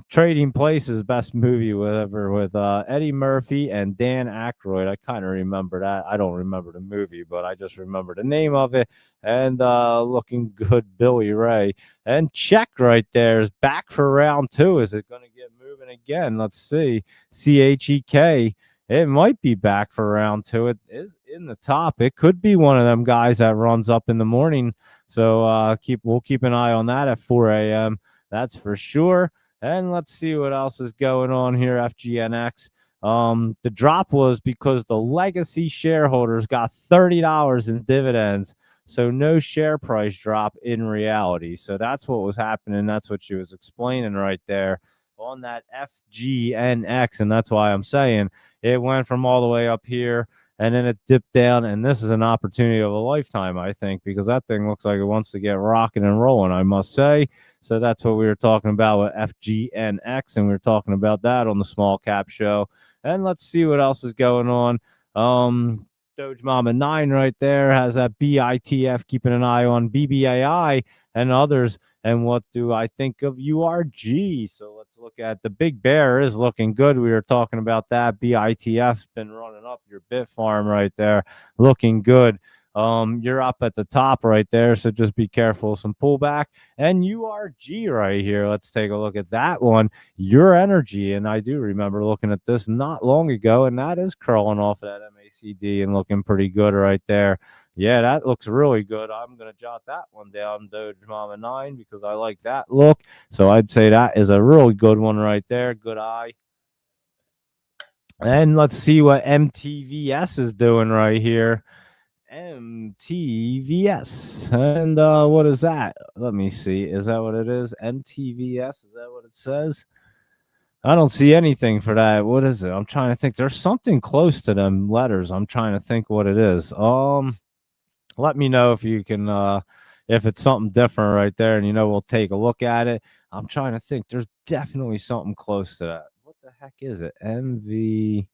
Speaker 1: Trading Places, best movie ever with Eddie Murphy and Dan Aykroyd. I kind of remember that. I don't remember the movie, but I just remember the name of it. And looking good, Billy Ray. And Check right there is back for round two. Is it going to get moving again? Let's see. CHEK. It might be back for round two. It is in the top. It could be one of them guys that runs up in the morning. So we'll keep an eye on that at 4 a.m. That's for sure. And let's see what else is going on here, FGNX. The drop was because the legacy shareholders got $30 in dividends. So no share price drop in reality. So that's what was happening. That's what she was explaining right there on that FGNX. And that's why I'm saying it went from all the way up here and then it dipped down. And this is an opportunity of a lifetime, I think, because that thing looks like it wants to get rocking and rolling, I must say. So that's what we were talking about with FGNX, and we were talking about that on the Small Cap Show. And let's see what else is going on. Doge Mama 9 right there has that BITF, keeping an eye on BBAI and others. And what do I think of URG? So let's look at the Big Bear is looking good. We were talking about that. BITF's been running up. Your Bit Farm right there, looking good. You're up at the top right there, so just be careful. Some pullback. And URG right here. Let's take a look at that one. Your Energy, and I do remember looking at this not long ago, and that is curling off that MACD and looking pretty good right there. Yeah, that looks really good. I'm going to jot that one down, Doge Mama 9, because I like that look. So I'd say that is a really good one right there. Good eye. And let's see what MTVS is doing right here. MTVS. And what is that? Let me see. Is that what it is? MTVS? Is that what it says? I don't see anything for that. What is it? I'm trying to think. There's something close to them letters. I'm trying to think what it is. Let me know if you can if it's something different right there, and we'll take a look at it. I'm trying to think. There's definitely something close to that. What the heck is it? MV.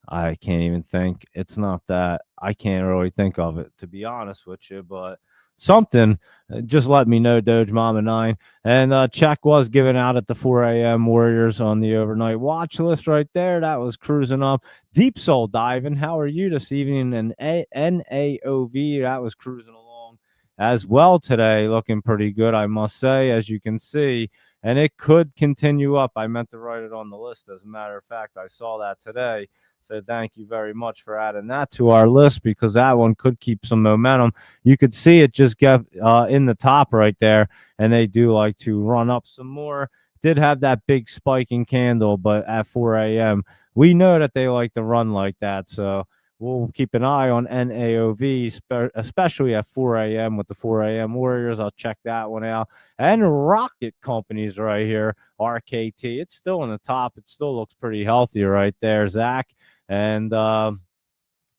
Speaker 1: I can't even think. It's not that. I can't really think of it, to be honest with you, but something. Just let me know, Doge Mama 9. And check was given out at the 4 a.m. Warriors on the overnight watch list right there. That was cruising up. Deep Soul Diving. How are you this evening? And NAOV, that was cruising along as well today. Looking pretty good, I must say, as you can see. And it could continue up. I meant to write it on the list. As a matter of fact, I saw that today. So thank you very much for adding that to our list, because that one could keep some momentum. You could see it just get in the top right there, and they do like to run up some more. Did have that big spiking candle, but at 4 a.m., we know that they like to run like that. So we'll keep an eye on NAOV, especially at 4 a.m. with the 4 a.m. Warriors. I'll check that one out. And Rocket Companies right here, RKT. It's still in the top. It still looks pretty healthy right there, Zach. And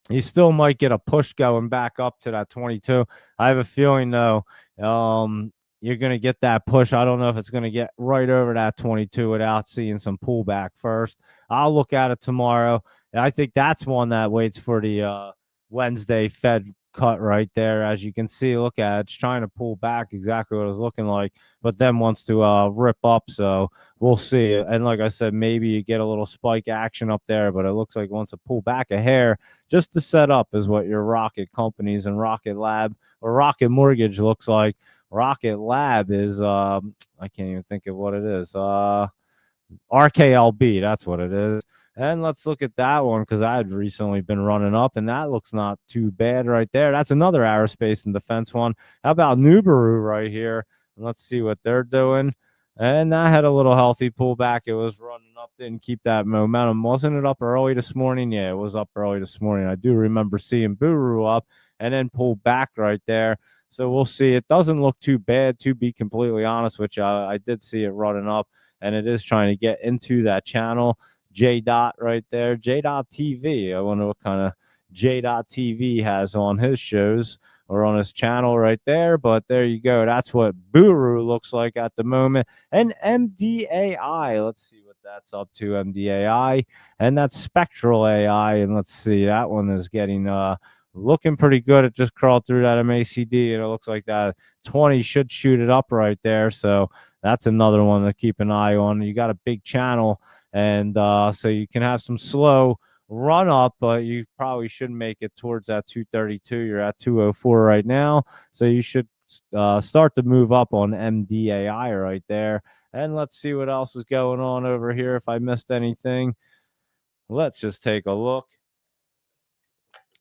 Speaker 1: you still might get a push going back up to that 22. I have a feeling, though, you're going to get that push. I don't know if it's going to get right over that 22 without seeing some pullback first. I'll look at it tomorrow. And I think that's one that waits for the Wednesday Fed cut right there. As you can see, look at it. It's trying to pull back exactly what it was looking like, but then wants to rip up. So we'll see. And like I said, maybe you get a little spike action up there, but it looks like it wants to pull back a hair just to set up is what your Rocket Companies and Rocket Lab or Rocket Mortgage looks like. Rocket Lab is I can't even think of what it is. RKLB, that's what it is. And let's look at that one, because I had recently been running up, and that looks not too bad right there. That's another aerospace and defense one. How about Nubaru right here? And let's see what they're doing. And that had a little healthy pullback. It was running up, didn't keep that momentum. Wasn't it up early this morning? Yeah, it was up early this morning. I do remember seeing Buru up and then pull back right there. So we'll see. It doesn't look too bad, to be completely honest with you. I did see it running up, and it is trying to get into that channel. J Dot right there, J Dot TV. I wonder what kind of J Dot TV has on his shows. or on his channel right there. But there you go. That's what Buru looks like at the moment. And MDAI, let's see what that's up to. MDAI, and that's Spectral AI. And let's see, that one is getting looking pretty good. It just crawled through that MACD, and it looks like that 20 should shoot it up right there. So that's another one to keep an eye on. You got a big channel, and so you can have some slow run up, but you probably should make it towards that 232. You're at 204 right now, so you should start to move up on MDAI right there. And let's see what else is going on over here. If I missed anything, let's just take a look.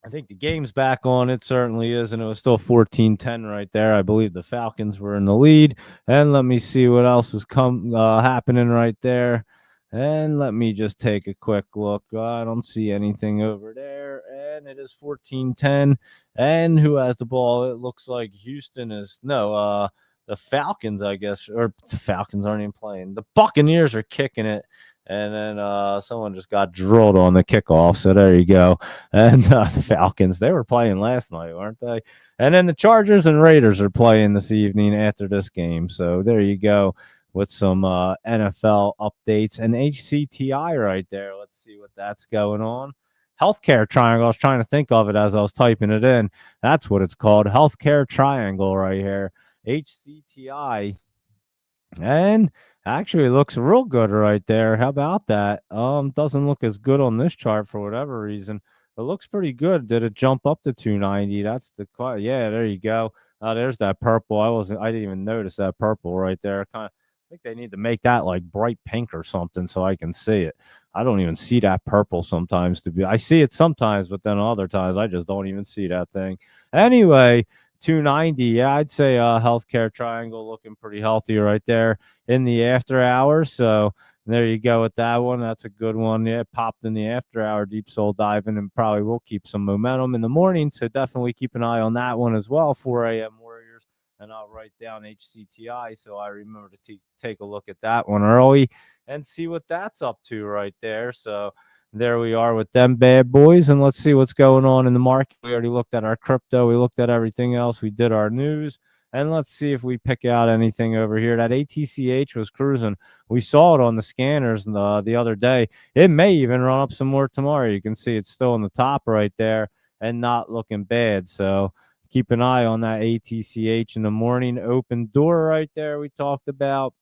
Speaker 1: I think the game's back on. It certainly is, and it was still 14-10 right there. I believe the Falcons were in the lead. And let me see what else is happening right there. And let me just take a quick look. I don't see anything over there. And it is 14-10. And who has the ball? It looks like Houston is the Falcons, I guess, or the Falcons aren't even playing. The Buccaneers are kicking it. And then someone just got drilled on the kickoff. So there you go. And the Falcons, they were playing last night, weren't they? And then the Chargers and Raiders are playing this evening after this game. So there you go with some NFL updates and HCTI right there. Let's see what that's going on. Healthcare Triangle. I was trying to think of it as I was typing it in. That's what it's called. Healthcare Triangle right here. HCTI. And actually looks real good right there. How about that? Doesn't look as good on this chart for whatever reason. It looks pretty good. Did it jump up to 290? That's the yeah, there you go. There's that purple. I didn't even notice that purple right there. I think they need to make that like bright pink or something so I can see it. I don't even see that purple sometimes I see it sometimes, but then other times I just don't even see that thing. Anyway, 290. Yeah, I'd say Healthcare Triangle looking pretty healthy right there in the after hours. So there you go with that one. That's a good one. Yeah, it popped in the after hour, deep soul diving, and probably will keep some momentum in the morning. So definitely keep an eye on that one as well. 4 a.m. Warriors. And I'll write down HCTI so I remember to take a look at that one early and see what that's up to right there. So there we are with them bad boys, and let's see what's going on in the market. We already looked at our crypto. We looked at everything else. We did our news, and let's see if we pick out anything over here. That ATCH was cruising. We saw it on the scanners the other day. It may even run up some more tomorrow. You can see it's still in the top right there and not looking bad. So keep an eye on that ATCH in the morning. Open door right there we talked about.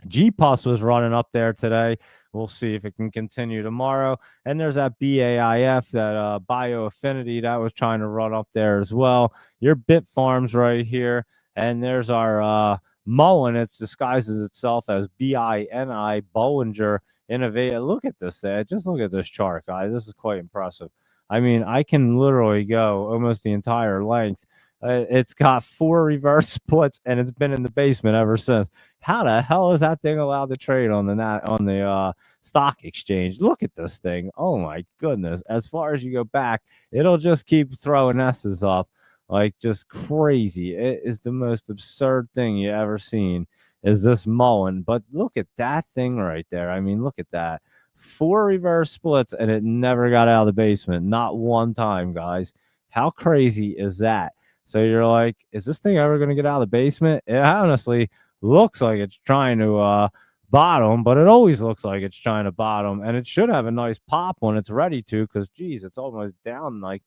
Speaker 1: GPUS was running up there today. We'll see if it can continue tomorrow. And there's that BAIF, that Bioaffinity, that was trying to run up there as well. Your Bitfarms right here. And there's our Mullen. It disguises itself as BINI, Bollinger Innovative. Look at this thing. Just look at this chart, guys. This is quite impressive. I mean, I can literally go almost the entire length. It's got 4 reverse splits, and it's been in the basement ever since. How the hell is that thing allowed to trade on the stock exchange? Look at this thing. Oh my goodness. As far as you go back, it'll just keep throwing S's up like just crazy. It is the most absurd thing you ever seen is this Mullen. But look at that thing right there. I mean, look at that. 4 reverse splits, and it never got out of the basement. Not one time, guys. How crazy is that? So you're like, is this thing ever going to get out of the basement? It honestly looks like it's trying to bottom, but it always looks like it's trying to bottom. And it should have a nice pop when it's ready to, because, geez, it's almost down like,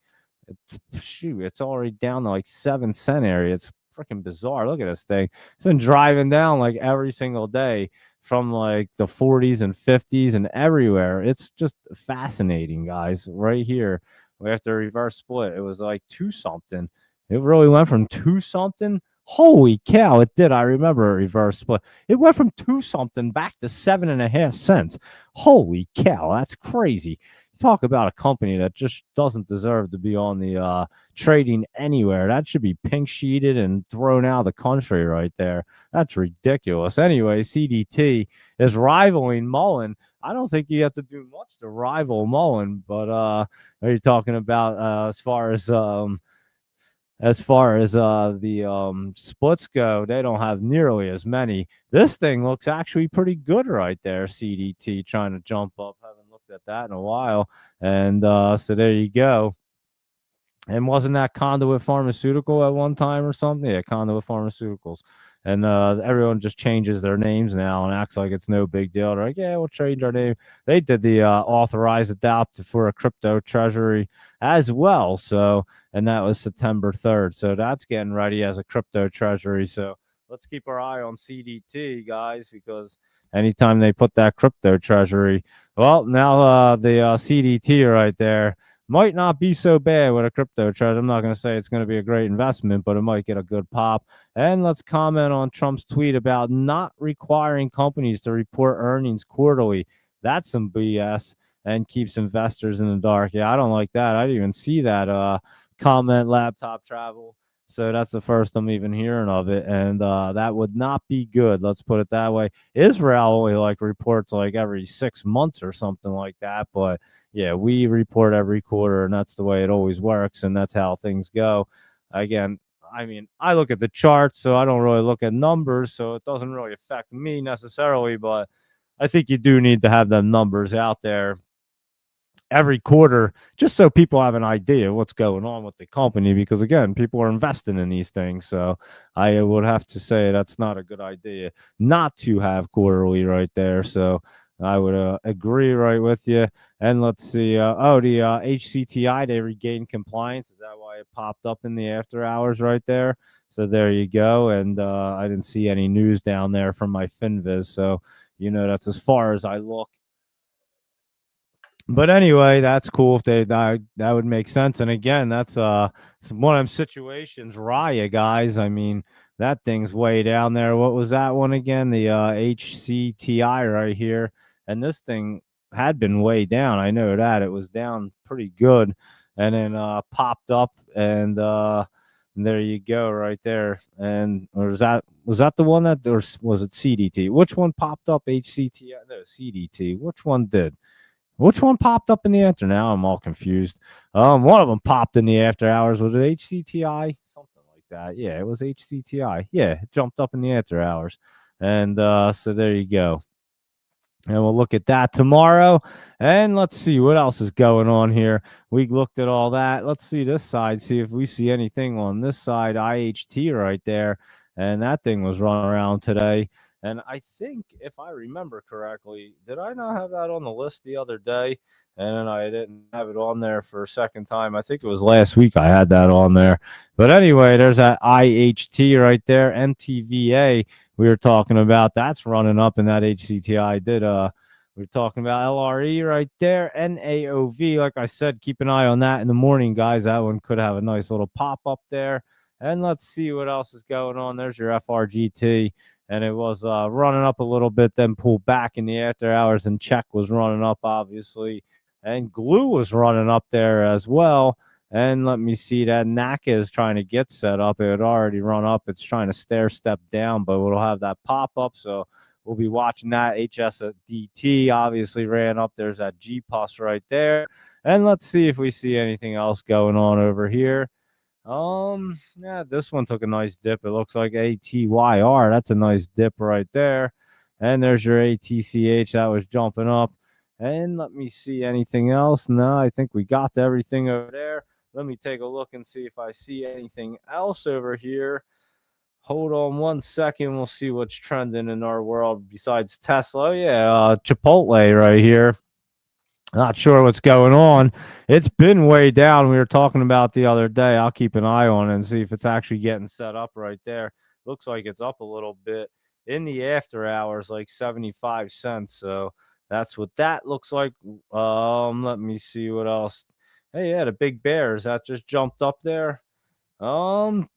Speaker 1: it's already down to like 7 cent area. It's freaking bizarre. Look at this thing. It's been driving down like every single day from like the 40s and 50s and everywhere. It's just fascinating, guys. Right here, after reverse split, it was like 2 something. It really went from 2 something. Holy cow, it did. I remember a reverse split. It went from 2 something back to 7.5 cents. Holy cow, that's crazy. Talk about a company that just doesn't deserve to be on the trading anywhere. That should be pink sheeted and thrown out of the country right there. That's ridiculous. Anyway, CDT is rivaling Mullen. I don't think you have to do much to rival Mullen, but are you talking about as far as the splits go, they don't have nearly as many. This thing looks actually pretty good right there. CDT trying to jump up. Haven't looked at that in a while. And so there you go. And wasn't that Conduit Pharmaceutical at one time or something? Yeah, Conduit Pharmaceuticals. And everyone just changes their names now and acts like it's no big deal. They're like, yeah, we'll change our name. They did the authorized adopt for a crypto treasury as well. So, and that was September 3rd. So that's getting ready as a crypto treasury. So let's keep our eye on CDT, guys, because anytime they put that crypto treasury, well, now the CDT right there might not be so bad with a crypto trade. I'm not going to say it's going to be a great investment, but it might get a good pop. And let's comment on Trump's tweet about not requiring companies to report earnings quarterly. That's some BS and keeps investors in the dark. Yeah, I don't like that. I didn't even see that comment, laptop travel. So that's the first I'm even hearing of it. And that would not be good. Let's put it that way. Israel only like reports like every 6 months or something like that. But yeah, we report every quarter, and that's the way it always works, and that's how things go. Again, I mean, I look at the charts, so I don't really look at numbers, so it doesn't really affect me necessarily, but I think you do need to have them numbers out there every quarter just so people have an idea what's going on with the company, because again, people are investing in these things. So I would have to say that's not a good idea not to have quarterly right there. So I would agree right with you. And let's see, the HCTI, they regained compliance. Is that why it popped up in the after hours right there? So there you go. And I didn't see any news down there from my FinViz, so that's as far as I look. But anyway, that's cool if that would make sense. And again, that's one of them situations. Raya, guys. I mean, that thing's way down there. What was that one again? The HCTI right here. And this thing had been way down. I know that it was down pretty good, and then popped up, and there you go, right there. And or was that the one that, or was it CDT? Which one popped up? HCTI? No, CDT. Which one did? Which one popped up in the after? Now I'm all confused. One of them popped in the after hours. Was it HCTI? Something like that. Yeah, it was HCTI. Yeah, it jumped up in the after hours. And so there you go. And we'll look at that tomorrow. And let's see what else is going on here. We looked at all that. Let's see this side, see if we see anything on this side. IHT right there. And that thing was running around today. And I think, if I remember correctly, did I not have that on the list the other day? And then I didn't have it on there for a second time. I think it was last week I had that on there. But anyway, there's that IHT right there. MTVA we were talking about. That's running up in that HCTI. We were talking about LRE right there. NAOV, like I said, keep an eye on that in the morning, guys. That one could have a nice little pop up there. And let's see what else is going on. There's your FRGT. And it was running up a little bit, then pulled back in the after hours, and Check was running up, obviously. And Glue was running up there as well. And let me see, that NACA is trying to get set up. It had already run up. It's trying to stair step down, but it'll have that pop up. So we'll be watching that. HSDT obviously ran up. There's that GPUS right there. And let's see if we see anything else going on over here. Yeah, this one took a nice dip. It looks like ATYR. That's a nice dip right there. And there's your ATCH. That was jumping up. And let me see anything else. No, I think we got everything over there. Let me take a look and see if I see anything else over here. Hold on one second. We'll see what's trending in our world besides Tesla. Oh, yeah, Chipotle right here. Not sure what's going on. It's been way down. We were talking about the other day. I'll keep an eye on it and see if it's actually getting set up right there. Looks like it's up a little bit in the after hours, like 75 cents. So that's what that looks like. Let me see what else. Hey, yeah, the Big Bears that just jumped up there.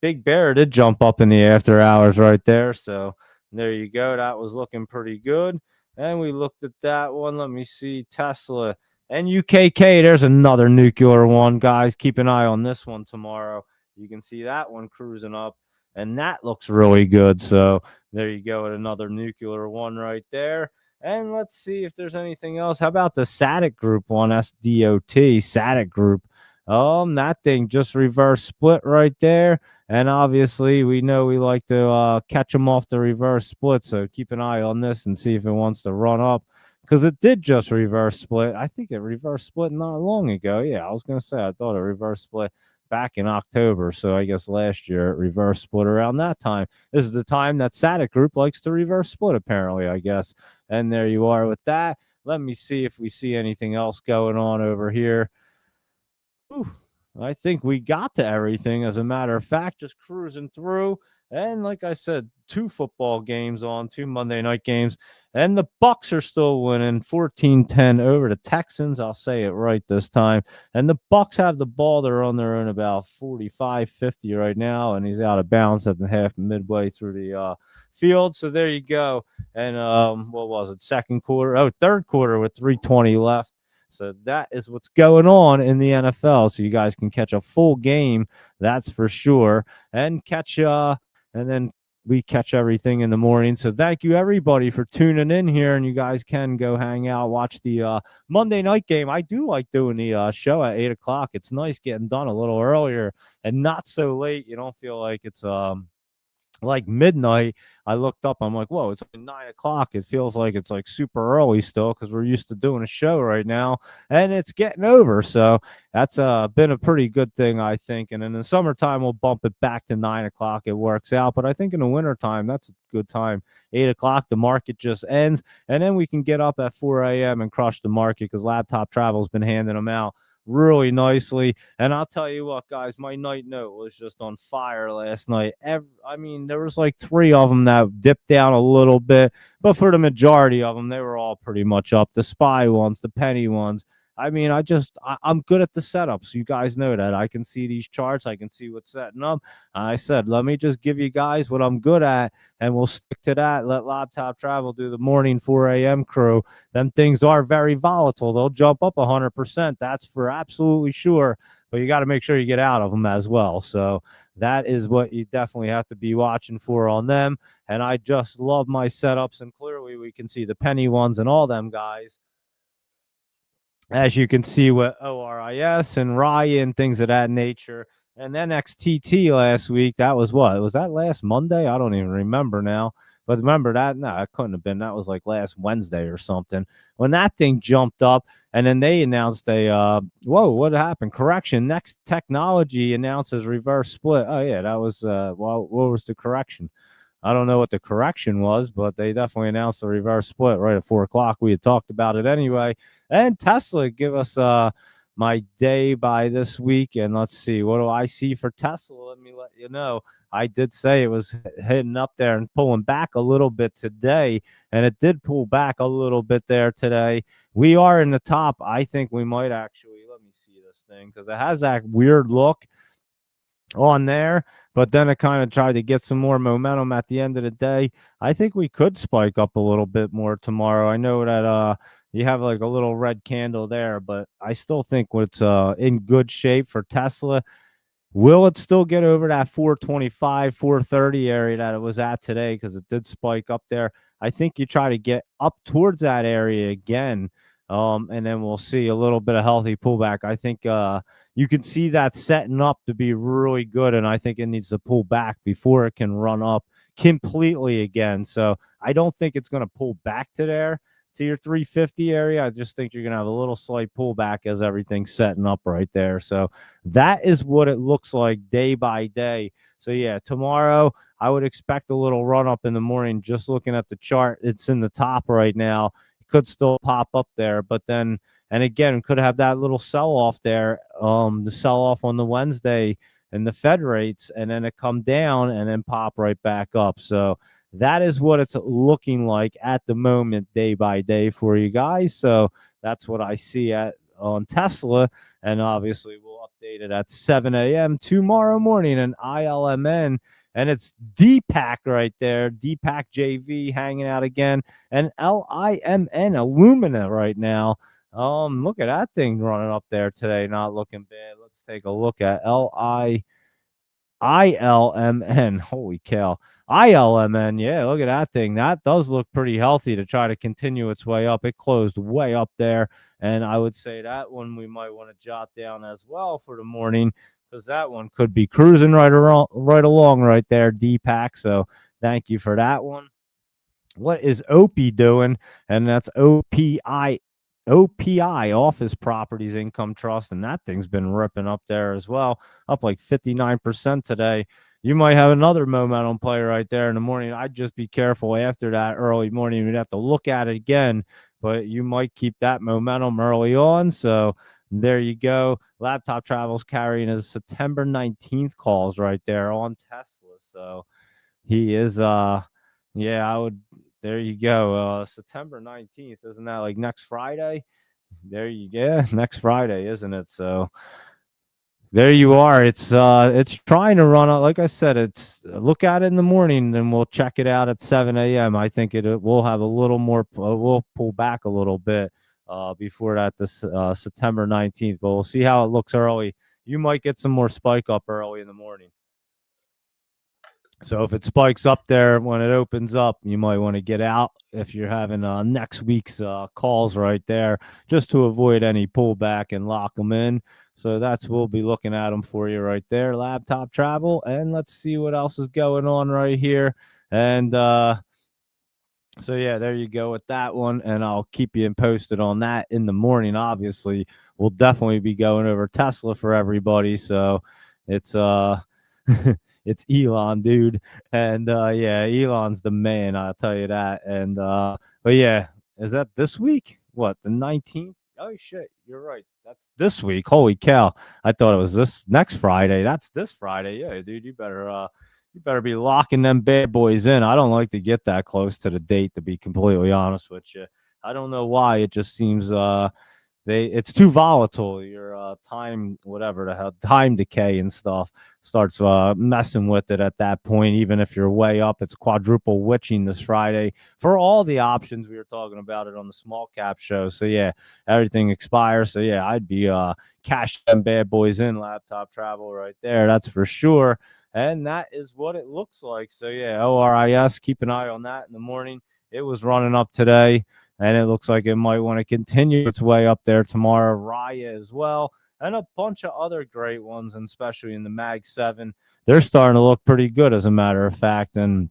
Speaker 1: Big Bear did jump up in the after hours right there. So there you go. That was looking pretty good. And we looked at that one. Let me see. Tesla and UKK. There's another nuclear one, guys. Keep an eye on this one tomorrow. You can see that one cruising up, and that looks really good. So there you go, at another nuclear one right there. And let's see if there's anything else. How about the SATIC group one? SDOT, SATIC group. That thing just reverse split right there. And obviously, we know we like to catch them off the reverse split. So keep an eye on this and see if it wants to run up, because it did just reverse split. I think it reverse split not long ago. Yeah, I was going to say, I thought it reverse split. back in October. So I guess last year it reverse split around that time. This is the time that Satic Group likes to reverse split, apparently, I guess. And there you are with that. Let me see if we see anything else going on over here. Whew, I think we got to everything. As a matter of fact, just cruising through. And like I said, 2 football games on, 2 Monday night games. And the Bucks are still winning 14-10 over the Texans. I'll say it right this time. And the Bucks have the ball. They're on their own about 45-50 right now. And he's out of bounds at the half midway through the field. So there you go. And what was it? Third quarter with 3:20 left. So that is what's going on in the NFL. So you guys can catch a full game, that's for sure, and then we catch everything in the morning. So thank you everybody for tuning in here, and you guys can go hang out, watch the Monday night game. I do like doing the show at 8:00. It's nice getting done a little earlier and not so late. You don't feel like it's like midnight. I looked up, I'm like, whoa, it's only 9:00. It feels like it's like super early still because we're used to doing a show right now, and it's getting over. So that's been a pretty good thing, I think. And in the summertime, we'll bump it back to 9:00. It works out. But I think in the wintertime, that's a good time. 8:00, the market just ends, and then we can get up at 4 a.m. and crush the market because Laptop Travel's been handing them out really nicely. And I'll tell you what, guys, my night note was just on fire last night. I mean, there was like 3 of them that dipped down a little bit, but for the majority of them, they were all pretty much up. The SPY ones, the penny ones. I mean, I'm good at the setups. You guys know that. I can see these charts. I can see what's setting up. I said, let me just give you guys what I'm good at, and we'll stick to that. Let Laptop Travel do the morning 4 a.m. crew. Them things are very volatile. They'll jump up 100%. That's for absolutely sure. But you got to make sure you get out of them as well. So that is what you definitely have to be watching for on them. And I just love my setups. And clearly we can see the penny ones and all them guys. As you can see with ORIS and Ryan, things of that nature. And then XTT last week, that was what? Was that last Monday? I don't even remember now. But remember that? No, it couldn't have been. That was like last Wednesday or something. When that thing jumped up, and then they announced whoa, what happened? Correction. Next Technology announces reverse split. Oh, yeah, that was, what was the correction? I don't know what the correction was, but they definitely announced the reverse split right at 4:00. We had talked about it anyway. And Tesla give us my day by this week. And let's see, what do I see for Tesla? Let me let you know. I did say it was hitting up there and pulling back a little bit today, and it did pull back a little bit there today. We are in the top. I think we might actually, let me see this thing, because it has that weird look on there, but then it kind of tried to get some more momentum at the end of the day. I think we could spike up a little bit more tomorrow. I know that you have like a little red candle there, but I still think it's in good shape for Tesla. Will it still get over that 425, 430 area that it was at today? Because it did spike up there. I think you try to get up towards that area again. And then we'll see a little bit of healthy pullback. I think you can see that setting up to be really good, and I think it needs to pull back before it can run up completely again. So I don't think it's going to pull back to your 350 area. I just think you're going to have a little slight pullback as everything's setting up right there. So that is what it looks like day by day. So yeah, tomorrow I would expect a little run up in the morning. Just looking at the chart, it's in the top right now. Could still pop up there, but then, and again, could have that little sell off there, the sell off on the Wednesday and the Fed rates, and then it come down and then pop right back up. So that is what it's looking like at the moment, day by day for you guys. So that's what I see on Tesla, and obviously we'll update it at 7 a.m. tomorrow morning in ILMN. And it's DPAC right there, DPAC JV hanging out again, and LIMN Illumina right now. Look at that thing running up there today, not looking bad. Let's take a look at ILMN. Holy cow. ILMN, yeah, look at that thing. That does look pretty healthy to try to continue its way up. It closed way up there, and I would say that one we might want to jot down as well for the morning, because that one could be cruising right along right there, DPAC. So thank you for that one. What is OPI doing? And that's OPI OPI, Office Properties Income Trust, and that thing's been ripping up there as well, up like 59% today. You might have another momentum play right there in the morning. I'd just be careful after that early morning. You'd have to look at it again, but you might keep that momentum early on. So there you go. Laptop Travel's carrying his September 19th calls right there on Tesla. So he is, yeah, I would, there you go. September 19th, isn't that like next Friday? There you go. Next Friday, isn't it? So there you are. It's trying to run out. Like I said, it's look at it in the morning, then we'll check it out at 7 a.m. I think it will have a little more. We'll pull back a little bit before that this September 19th, but we'll see how it looks early. You might get some more spike up early in the morning. So if it spikes up there when it opens up, you might want to get out if you're having next week's calls right there, just to avoid any pullback and lock them in. So we'll be looking at them for you right there, Laptop Travel. And let's see what else is going on right here. And so yeah, there you go with that one, and I'll keep you posted on that in the morning. Obviously, we'll definitely be going over Tesla for everybody. So it's it's Elon, dude. And yeah, Elon's the man, I'll tell you that. And but yeah, is that this week? What, the 19th? Oh shit, you're right. That's this week. Holy cow. I thought it was this next Friday. That's this Friday. Yeah, dude, you better be locking them bad boys in. I don't like to get that close to the date, to be completely honest with you. I don't know why. It just seems it's too volatile. Your time, whatever the hell, time decay and stuff starts messing with it at that point. Even if you're way up, it's quadruple witching this Friday for all the options. We were talking about it on the small cap show. So yeah, everything expires. So yeah, I'd be cash them bad boys in, Laptop Travel right there. That's for sure. And that is what it looks like. So yeah, ORIS, keep an eye on that in the morning. It was running up today, and it looks like it might want to continue its way up there tomorrow. Raya as well, and a bunch of other great ones, and especially in the Mag 7. They're starting to look pretty good, as a matter of fact. And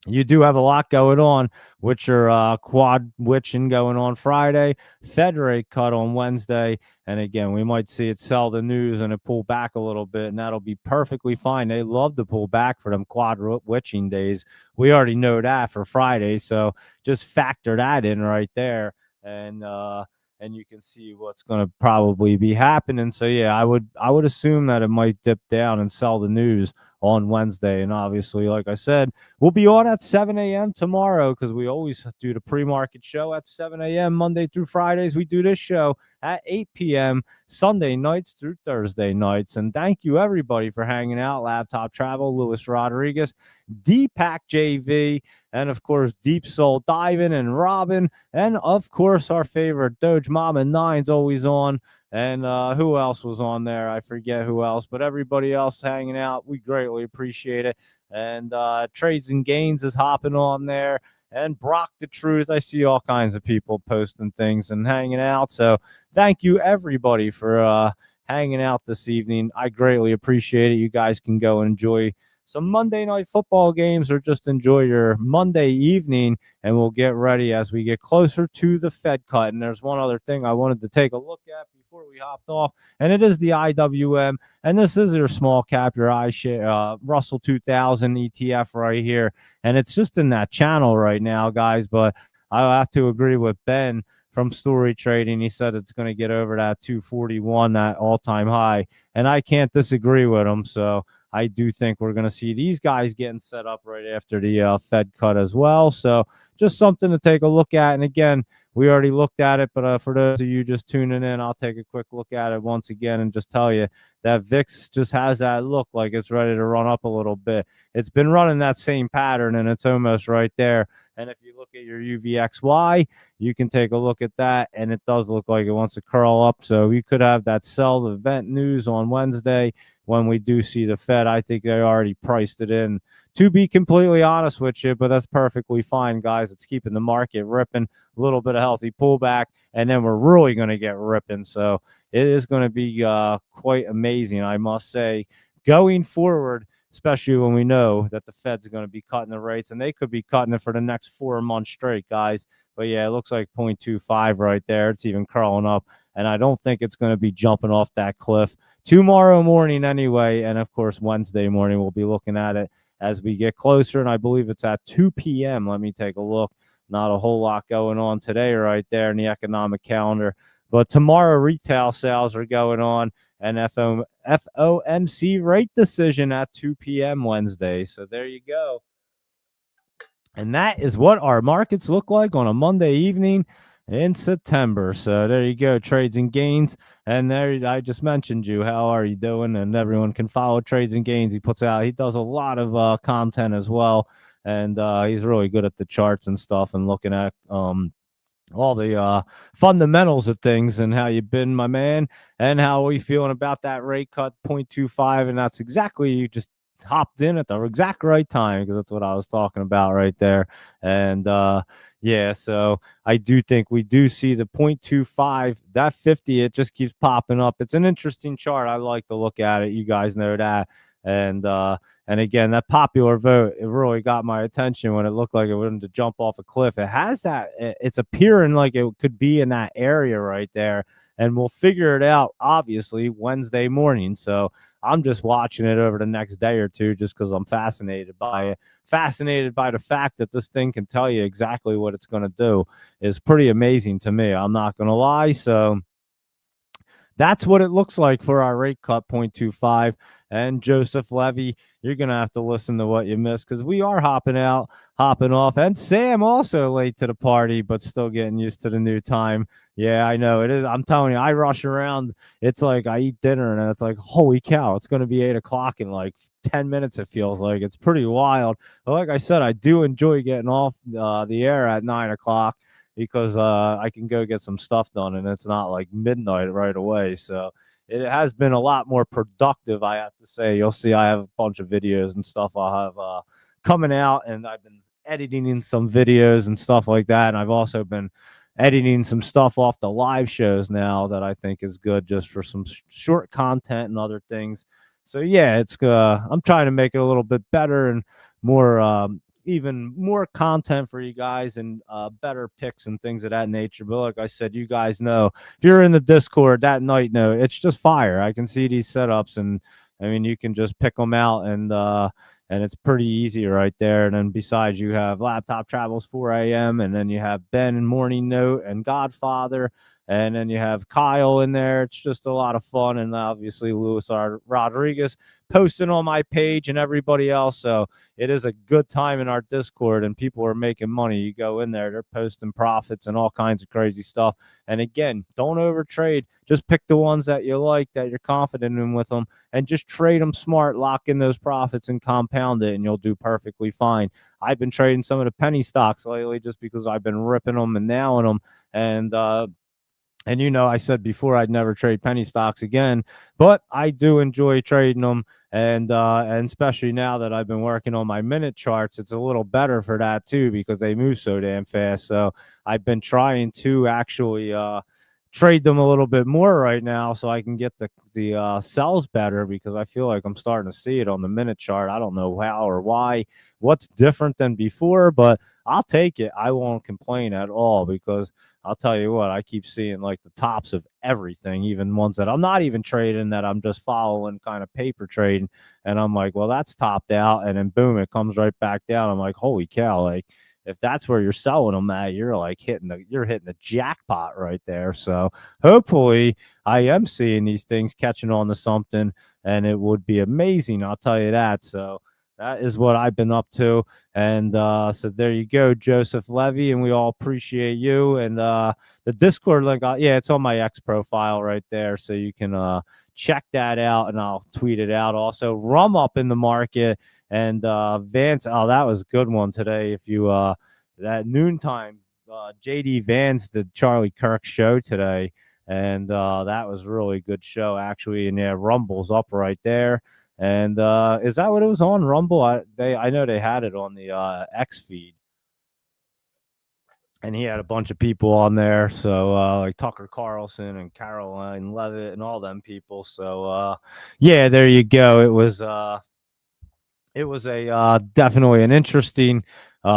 Speaker 1: you do have a lot going on, which are quad witching going on Friday, Fed rate cut on Wednesday. And again, we might see it sell the news and it pull back a little bit, and that'll be perfectly fine. They love to pull back for them quad witching days. We already know that for Friday. So just factor that in right there. And you can see what's going to probably be happening. So yeah, I would assume that it might dip down and sell the news on Wednesday. And obviously, like I said, we'll be on at 7 a.m. tomorrow, because we always do the pre-market show at 7 a.m. Monday through Fridays. We do this show at 8 p.m. Sunday nights through Thursday nights. And thank you, everybody, for hanging out. Laptop Travel, Luis Rodriguez, Deepak JV, and of course, Deep Soul Diving and Robin, and of course, our favorite Doge Mama 9's always on. And who else was on there? I forget who else, but everybody else hanging out, we greatly appreciate it. And Trades and Gains is hopping on there. And Brock the Truth. I see all kinds of people posting things and hanging out. So thank you, everybody, for hanging out this evening. I greatly appreciate it. You guys can go and enjoy some Monday night football games, or just enjoy your Monday evening, and we'll get ready as we get closer to the Fed cut. And there's one other thing I wanted to take a look at before we hopped off, and it is the IWM. And this is your small cap, your iShare Russell 2000 ETF right here. And it's just in that channel right now, guys. But I have to agree with Ben from Story Trading. He said it's going to get over that 241, that all-time high. And I can't disagree with him. So I do think we're going to see these guys getting set up right after the Fed cut as well. So just something to take a look at. And again, we already looked at it, but for those of you just tuning in, I'll take a quick look at it once again and just tell you that VIX just has that look like it's ready to run up a little bit. It's been running that same pattern, and it's almost right there. And if you look at your UVXY, you can take a look at that, and it does look like it wants to curl up. So we could have that sell event news on Wednesday when we do see the Fed. I think they already priced it in, to be completely honest with you, but that's perfectly fine, guys. It's keeping the market ripping, a little bit of healthy pullback, and then we're really going to get ripping. So it is going to be quite amazing, I must say, going forward. especially when we know that the Fed's going to be cutting the rates, and they could be cutting it for the next 4 months straight, guys. But yeah, it looks like 0.25 right there. It's even curling up, and I don't think it's going to be jumping off that cliff tomorrow morning anyway. And of course, Wednesday morning, we'll be looking at it as we get closer, and I believe it's at 2 p.m. Let me take a look. Not a whole lot going on today right there in the economic calendar. But tomorrow, retail sales are going on, and FOMC rate decision at 2 p.m. Wednesday. So there you go. And that is what our markets look like on a Monday evening in September. So there you go, trades and gains. And there, I just mentioned you. How are you doing? And everyone can follow Trades and Gains. He does a lot of content as well, and he's really good at the charts and stuff and looking at all the fundamentals of things and how you've been, my man, and how are you feeling about that rate cut 0.25. And that's exactly, you just hopped in at the exact right time, because that's what I was talking about right there. And yeah, so I do think we do see the 0.25, that 50, it just keeps popping up. It's an interesting chart. I like to look at it. You guys know that. And again, that popular vote, it really got my attention when it looked like it wanted to jump off a cliff. It has that, it's appearing like it could be in that area right there. And we'll figure it out, obviously, Wednesday morning. So I'm just watching it over the next day or two just because I'm fascinated by it. Fascinated by the fact that this thing can tell you exactly what it's going to do is pretty amazing to me. I'm not going to lie. So that's what it looks like for our rate cut 0.25. And Joseph Levy, you're going to have to listen to what you missed, because we are hopping out, hopping off. And Sam also late to the party, but still getting used to the new time. Yeah, I know it is. I'm telling you, I rush around. It's like I eat dinner and it's like, holy cow, it's going to be 8 o'clock in like 10 minutes. It feels like it's pretty wild. But like I said, I do enjoy getting off the air at 9 o'clock, because I can go get some stuff done, and it's not like midnight right away. So it has been a lot more productive, I have to say. You'll see I have a bunch of videos and stuff I'll have coming out, and I've been editing in some videos and stuff like that. And I've also been editing some stuff off the live shows now that I think is good, just for some short content and other things. So yeah, it's I'm trying to make it a little bit better and more even more content for you guys, and better picks and things of that nature. But like I said, you guys know, if you're in the Discord that night, no, it's just fire. I can see these setups, and I mean, you can just pick them out, and it's pretty easy right there. And then besides, you have Laptop Travels 4 a.m., and then you have Ben and Morning Note and Godfather, and then you have Kyle in there. It's just a lot of fun. And obviously Luis Rodriguez posting on my page, and everybody else. So it is a good time in our Discord, and people are making money. You go in there, they're posting profits and all kinds of crazy stuff. And again, don't overtrade. Just pick the ones that you like, that you're confident in with them, and just trade them smart, lock in those profits and compound it, and you'll do perfectly fine. I've been trading some of the penny stocks lately just because I've been ripping them and nailing them. And you know, I said before I'd never trade penny stocks again, but I do enjoy trading them. And especially now that I've been working on my minute charts, it's a little better for that too, because they move so damn fast. So I've been trying to actually trade them a little bit more right now, so I can get the sells better, because I feel like I'm starting to see it on the minute chart. I don't know how or why, what's different than before, but I'll take it. I won't complain at all, because I'll tell you what, I keep seeing like the tops of everything, even ones that I'm not even trading, that I'm just following, kind of paper trading. And I'm like, well, that's topped out. And then boom, it comes right back down. I'm like, holy cow, like, if that's where you're selling them at, you're like hitting the jackpot right there. So hopefully I am seeing these things catching on to something, and it would be amazing. I'll tell you that. So that is what I've been up to. And so there you go, Joseph Levy, and we all appreciate you. And the Discord link, yeah, it's on my X profile right there, so you can check that out, and I'll tweet it out. Also, rum up in the market, and Vance. Oh, that was a good one today. If you that noontime, JD Vance did Charlie Kirk's show today, and that was really good show actually. And yeah, Rumble's up right there. And is that what it was on Rumble? I know they had it on the X feed, and he had a bunch of people on there. So like Tucker Carlson and Caroline Levitt and all them people. So yeah, there you go. It was it was a definitely an interesting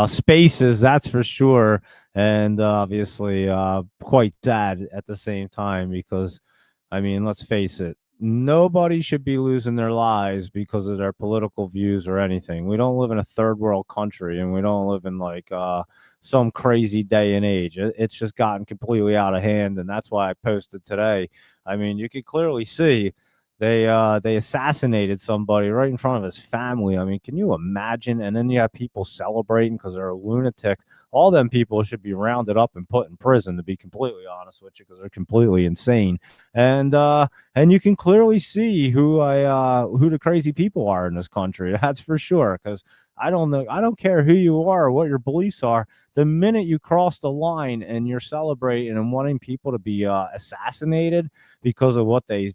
Speaker 1: spaces, that's for sure, and obviously quite sad at the same time because, I mean, let's face it, nobody should be losing their lives because of their political views or anything. We don't live in a third world country, and we don't live in like some crazy day and age. It's just gotten completely out of hand, and that's why I posted today. I mean, you could clearly see they assassinated somebody right in front of his family. I mean, can you imagine? And then you have people celebrating because they're a lunatic. All them people should be rounded up and put in prison, to be completely honest with you, because they're completely insane. And you can clearly see who the crazy people are in this country. That's for sure. Because I don't know, I don't care who you are or what your beliefs are. The minute you cross the line and you're celebrating and wanting people to be assassinated because of what they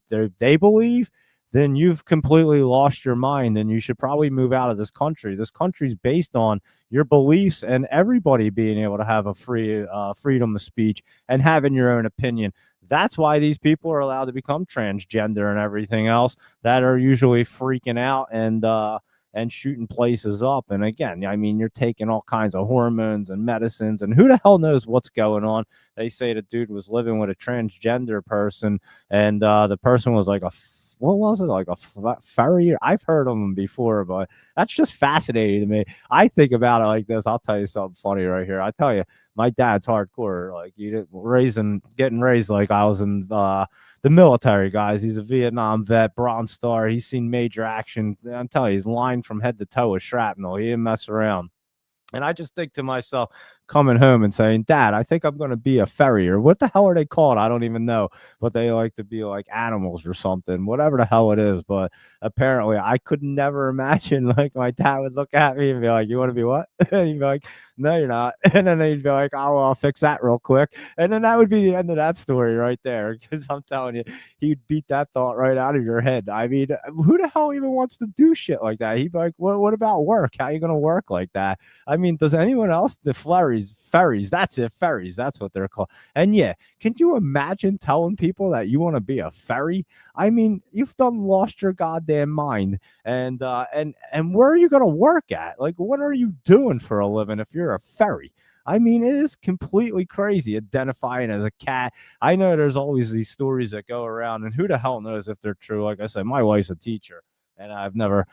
Speaker 1: believe, then you've completely lost your mind, and you should probably move out of this country. This country's based on your beliefs and everybody being able to have a free freedom of speech and having your own opinion. That's why these people are allowed to become transgender and everything else, that are usually freaking out and shooting places up. And again, I mean, you're taking all kinds of hormones and medicines, and who the hell knows what's going on. They say the dude was living with a transgender person, and the person was like what was it, like a furry? I've heard of them before, but that's just fascinating to me. I think about it like this. I'll tell you something funny right here. I tell you, my dad's hardcore. Like, getting raised like I was in the military, guys. He's a Vietnam vet, Bronze Star. He's seen major action. I'm telling you, he's lined from head to toe with shrapnel. He didn't mess around. And I just think to myself, coming home and saying, Dad, I think I'm going to be a farrier. What the hell are they called? I don't even know. But they like to be like animals or something, whatever the hell it is. But apparently, I could never imagine like my dad would look at me and be like, "You want to be what?" And he'd be like, "No, you're not." And then he'd be like, "Oh, well, I'll fix that real quick." And then that would be the end of that story right there. Because I'm telling you, he'd beat that thought right out of your head. I mean, who the hell even wants to do shit like that? He'd be like, what about work? How are you going to work like that? I mean, does anyone else? The ferries, that's it, ferries, that's what they're called. And yeah, can you imagine telling people that you want to be a ferry? I mean, you've done lost your goddamn mind. And where are you gonna work at? Like, what are you doing for a living if you're a ferry? I mean, it is completely crazy identifying as a cat. I know there's always these stories that go around, and who the hell knows if they're true. Like I said, my wife's a teacher, and I've never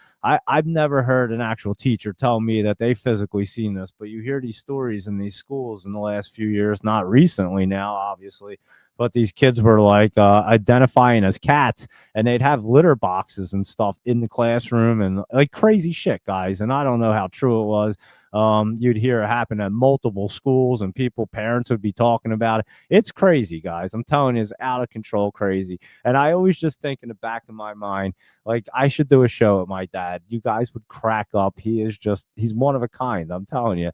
Speaker 1: heard an actual teacher tell me that they physically seen this, but you hear these stories in these schools in the last few years, not recently now, obviously, but these kids were like identifying as cats, and they'd have litter boxes and stuff in the classroom and like crazy shit, guys. And I don't know how true it was. You'd hear it happen at multiple schools, and parents would be talking about it. It's crazy, guys. I'm telling you, it's out of control crazy. And I always just think in the back of my mind, like, I should do a show with my dad. You guys would crack up. He's one of a kind. I'm telling you.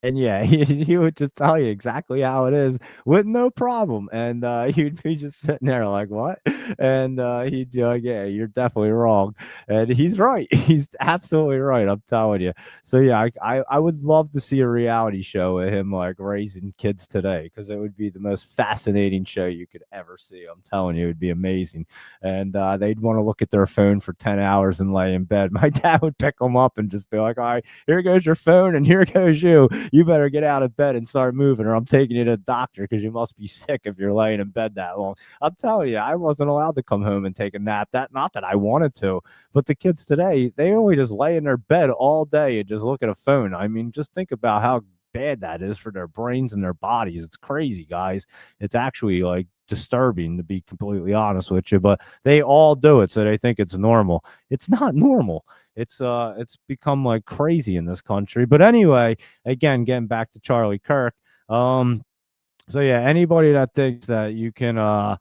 Speaker 1: And yeah, he would just tell you exactly how it is with no problem. And he'd be just sitting there like, what? And he'd be like, yeah, you're definitely wrong. And he's right. He's absolutely right. I'm telling you. So yeah, I would love to see a reality show with him like raising kids today, because it would be the most fascinating show you could ever see. I'm telling you, it would be amazing. And they'd want to look at their phone for 10 hours and lay in bed. My dad would pick them up and just be like, all right, here goes your phone and here goes you. You better get out of bed and start moving, or I'm taking you to the doctor because you must be sick if you're laying in bed that long. I'm telling you, I wasn't allowed to come home and take a nap. Not that I wanted to, but the kids today, they only just lay in their bed all day and just look at a phone. I mean, just think about how bad that is for their brains and their bodies. It's crazy, guys. It's actually like disturbing, to be completely honest with you, but they all do it, so they think it's normal. It's not normal. It's become like crazy in this country. But anyway, again, getting back to Charlie Kirk. So yeah, anybody that thinks that you can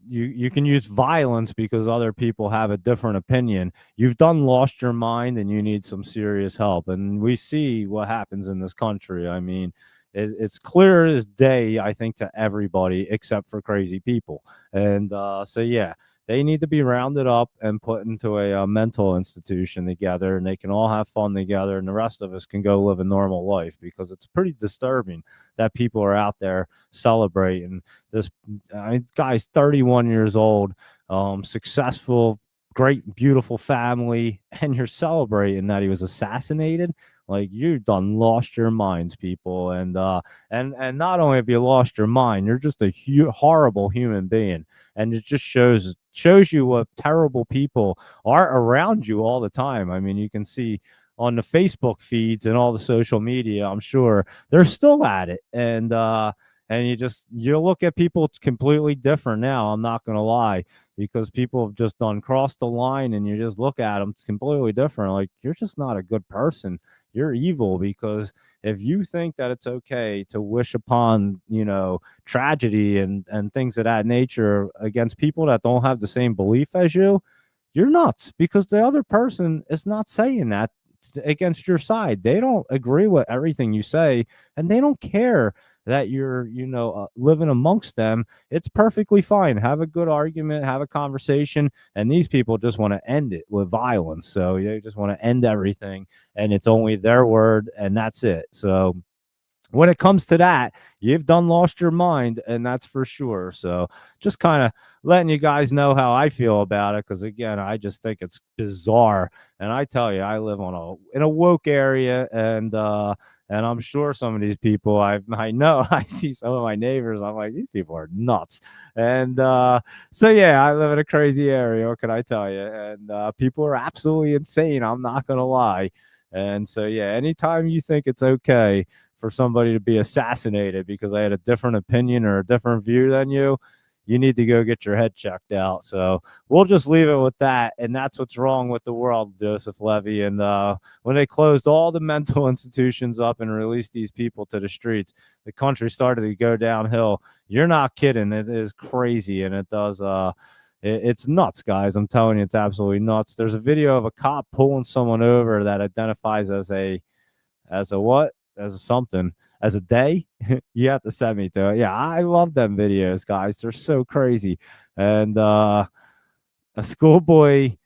Speaker 1: use violence because other people have a different opinion, you've done lost your mind, and you need some serious help. And we see what happens in this country. I mean, it's clear as day, I think, to everybody except for crazy people. And so yeah, they need to be rounded up and put into a mental institution together, and they can all have fun together, and the rest of us can go live a normal life, because it's pretty disturbing that people are out there celebrating this guy's 31 years old, successful great, beautiful family, and you're celebrating that he was assassinated. Like, you done lost your minds, people. And not only have you lost your mind, you're just a horrible human being. And it just shows you what terrible people are around you all the time. I mean, you can see on the Facebook feeds and all the social media, I'm sure they're still at it. And you look at people completely different now. I'm not gonna lie, because people have just done crossed the line, and you just look at them completely different. Like, you're just not a good person. You're evil, because if you think that it's okay to wish upon, tragedy and things of that nature against people that don't have the same belief as you, you're nuts, because the other person is not saying that against your side. They don't agree with everything you say, and they don't care that you're, living amongst them. It's perfectly fine. Have a good argument, have a conversation. And these people just want to end it with violence. So they just want to end everything, and it's only their word, and that's it. So when it comes to that, you've done lost your mind, and that's for sure. So just kind of letting you guys know how I feel about it, because again, I just think it's bizarre. And I tell you, I live in a woke area, and I'm sure some of these people, I know, I see some of my neighbors, I'm like, these people are nuts. And so yeah, I live in a crazy area. What can I tell you? And people are absolutely insane. I'm not gonna lie. And so yeah, anytime you think it's okay for somebody to be assassinated because I had a different opinion or a different view than you need to go get your head checked out. So we'll just leave it with that. And that's what's wrong with the world, Joseph Levy. And when they closed all the mental institutions up and released these people to the streets, the country started to go downhill. You're not kidding. It is crazy. And it does. It's nuts, guys. I'm telling you, it's absolutely nuts. There's a video of a cop pulling someone over that identifies as a what? As a something, as a day. You have to send me to it. Yeah, I love them videos, guys. They're so crazy. And a schoolboy,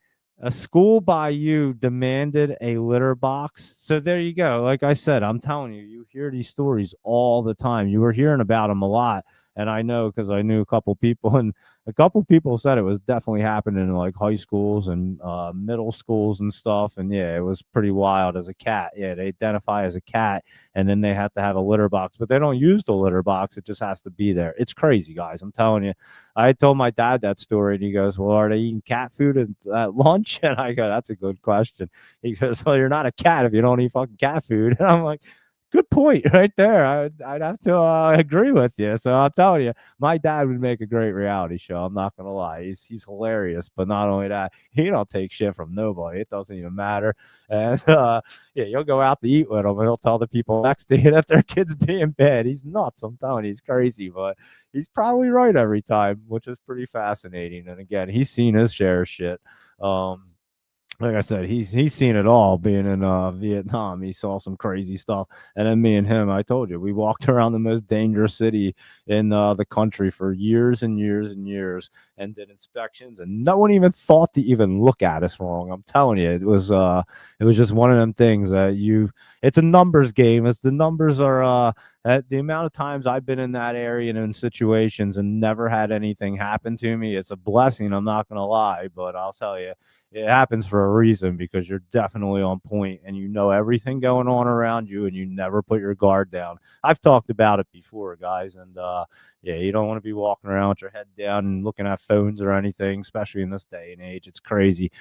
Speaker 1: a school by you demanded a litter box. So there you go. Like I said, I'm telling you, you hear these stories all the time. You were hearing about them a lot. And I know, because I knew a couple people, and a couple people said it was definitely happening in like high schools and middle schools and stuff. And yeah, it was pretty wild. As a cat, yeah, they identify as a cat, and then they have to have a litter box, but they don't use the litter box. It just has to be there. It's crazy, guys. I'm telling you. I told my dad that story, and he goes, "Well, are they eating cat food at lunch?" And I go, "That's a good question." He goes, "Well, you're not a cat if you don't eat fucking cat food." And I'm like, good point right there. I'd have to agree with you. So I'll tell you, my dad would make a great reality show. I'm not gonna lie. He's hilarious. But not only that, he don't take shit from nobody. It doesn't even matter. And yeah, you'll go out to eat with him, and he'll tell the people next to you that their kid's being bad. He's nuts. I'm telling you, he's crazy, but he's probably right every time, which is pretty fascinating. And again, he's seen his share of shit. Like I said, he's seen it all. Being in Vietnam, he saw some crazy stuff. And then me and him, I told you, we walked around the most dangerous city in the country for years and years and years, and did inspections, and no one even thought to even look at us wrong. I'm telling you, it was just one of them things that it's a numbers game. It's the numbers are at the amount of times I've been in that area and in situations and never had anything happen to me. It's a blessing. I'm not gonna lie, but I'll tell you, it happens for a reason, because you're definitely on point and you know everything going on around you, and you never put your guard down. I've talked about it before, guys, and yeah, you don't want to be walking around with your head down and looking at phones or anything, especially in this day and age. It's crazy.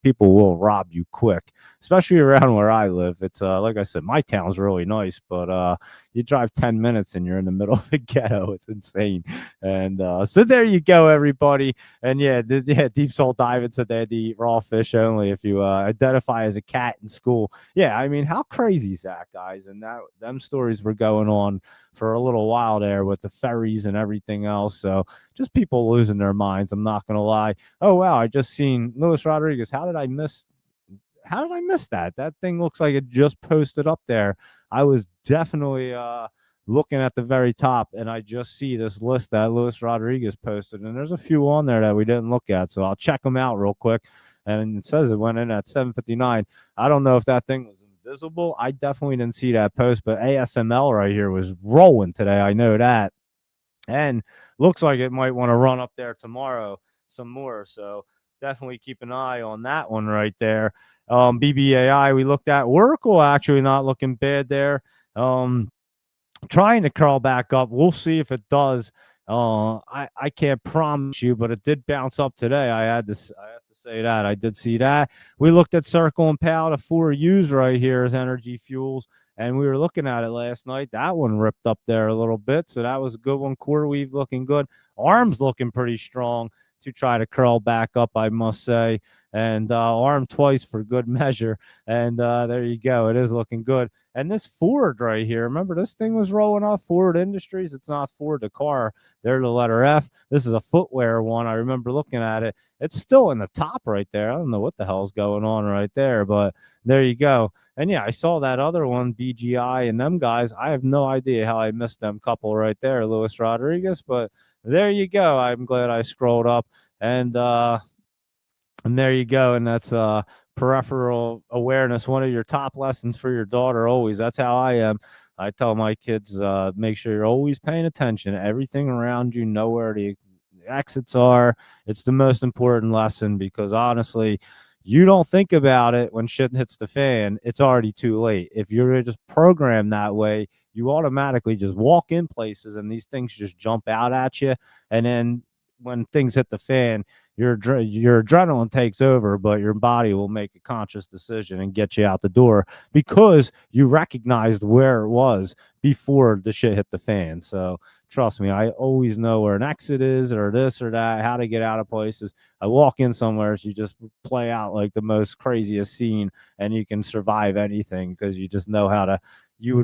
Speaker 1: People will rob you quick, especially around where I live. It's like I said, my town's really nice, but you drive 10 minutes and you're in the middle of the ghetto. It's insane. And so there you go, everybody. And yeah, Deep Soul Diamond said they had to eat raw fish only if you identify as a cat in school. Yeah, I mean, how crazy is that, guys? And them stories were going on for a little while there with the ferries and everything else. So just people losing their minds. I'm not gonna lie. Oh wow, I just seen Luis Rodriguez. How did I miss that? That thing looks like it just posted up there. I was definitely looking at the very top, and I just see this list that Luis Rodriguez posted, and there's a few on there that we didn't look at, so I'll check them out real quick. And it says it went in at 7:59. I don't know if that thing was invisible. I definitely didn't see that post, but ASML right here was rolling today. I know that, and looks like it might want to run up there tomorrow some more. So definitely keep an eye on that one right there. BBAI we looked at. Oracle actually not looking bad there. Trying to curl back up. We'll see if it does. I can't promise you, but it did bounce up today. I have to say that I did see that. We looked at Circle and Powell, the 4Us right here as Energy Fuels, and we were looking at it last night. That one ripped up there a little bit, so that was a good one. CoreWeave looking good. Arms looking pretty strong to try to curl back up, I must say, and arm twice for good measure. And there you go. It is looking good. And this Ford right here, remember this thing was rolling off Ford Industries. It's not Ford the car. They're the letter F. This is a footwear one. I remember looking at it. It's still in the top right there. I don't know what the hell's going on right there, but there you go. And yeah, I saw that other one, BGI and them guys. I have no idea how I missed them couple right there, Luis Rodriguez, but there you go. I'm glad I scrolled up and there you go. And that's peripheral awareness, one of your top lessons for your daughter always. That's how I am. I tell my kids, make sure you're always paying attention. Everything around you, know where the exits are. It's the most important lesson because honestly, you don't think about it when shit hits the fan. It's already too late. If you're just programmed that way, you automatically just walk in places and these things just jump out at you. And then when things hit the fan, your adrenaline takes over, but your body will make a conscious decision and get you out the door because you recognized where it was before the shit hit the fan. So trust me, I always know where an exit is or this or that, how to get out of places. I walk in somewhere, so you just play out like the most craziest scene and you can survive anything because you just know how to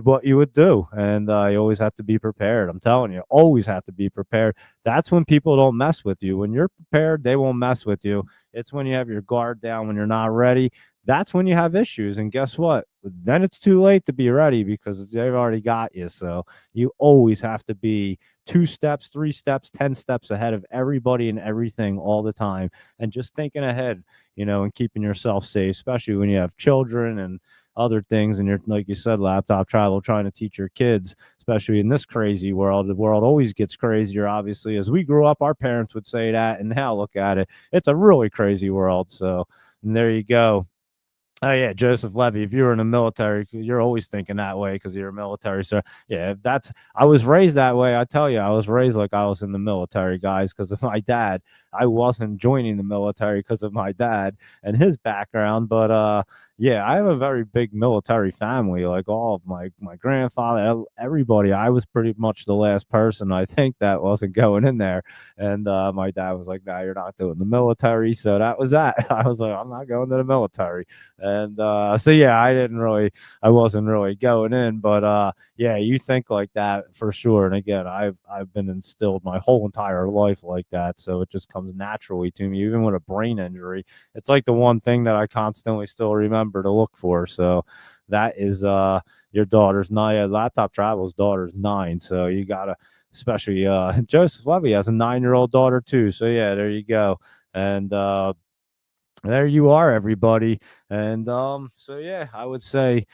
Speaker 1: what you would do. And you always have to be prepared. I'm telling you, always have to be prepared. That's when people don't mess with you. When you're prepared, they won't mess with you. It's when you have your guard down, when you're not ready. That's when you have issues. And guess what? Then it's too late to be ready because they've already got you. So you always have to be 2 steps, 3 steps, 10 steps ahead of everybody and everything all the time. And just thinking ahead, and keeping yourself safe, especially when you have children and other things and you're, like you said, laptop travel, trying to teach your kids, especially in this crazy world. The world always gets crazier, obviously. As we grew up, our parents would say that, and now look at it. It's a really crazy world. So there you go. Oh yeah, Joseph Levy. If you were in the military, you're always thinking that way because you're a military. So yeah, I was raised that way. I tell you, I was raised like I was in the military, guys, because of my dad. I wasn't joining the military because of my dad and his background, but yeah, I have a very big military family. Like all of my grandfather, everybody. I was pretty much the last person I think that wasn't going in there, and my dad was like, "No, you're not doing the military." So that was that. I was like, "I'm not going to the military." And so yeah, I wasn't really going in, but yeah, you think like that for sure. And again, I've been instilled my whole entire life like that, so it just comes naturally to me. Even with a brain injury, it's like the one thing that I constantly still remember to look for. So that is your daughter's 9. Laptop Travel's daughter's 9, so you gotta, especially Joseph Levy has a 9-year-old daughter too. So yeah, there you go. And there you are, everybody. And so yeah, I would say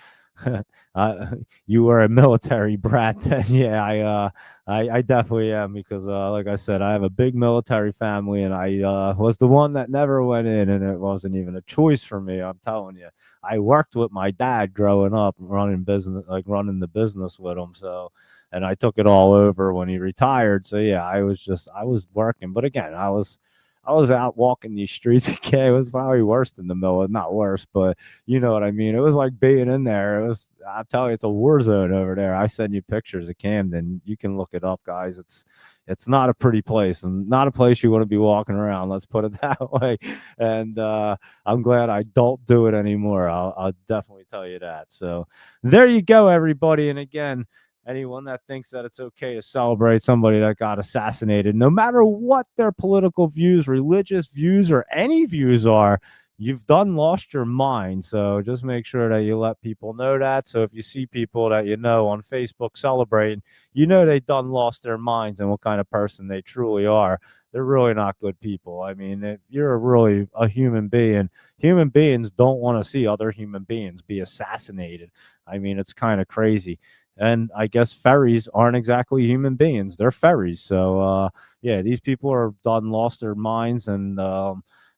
Speaker 1: you were a military brat then. Yeah, I definitely am because like I said, I have a big military family and I was the one that never went in, and it wasn't even a choice for me. I'm telling you, I worked with my dad growing up running the business with him. So, and I took it all over when he retired. So yeah, I was working, but again, I was out walking these streets. Okay, it was probably worse than the middle, not worse, but you know what I mean. It was like being in there. I'm telling you, it's a war zone over there. I send you pictures of Camden. You can look it up, guys. It's not a pretty place and not a place you want to be walking around. Let's put it that way. And I'm glad I don't do it anymore. I'll definitely tell you that. So there you go, everybody. And again, anyone that thinks that it's okay to celebrate somebody that got assassinated, no matter what their political views, religious views, or any views are, you've done lost your mind. So just make sure that you let people know that. So if you see people that you know on Facebook celebrating, you know they done lost their minds and what kind of person they truly are. They're really not good people. I mean, if you're really a human being, human beings don't want to see other human beings be assassinated. I mean, it's kind of crazy. And I guess fairies aren't exactly human beings; they're fairies. So yeah, these people are done lost their minds, and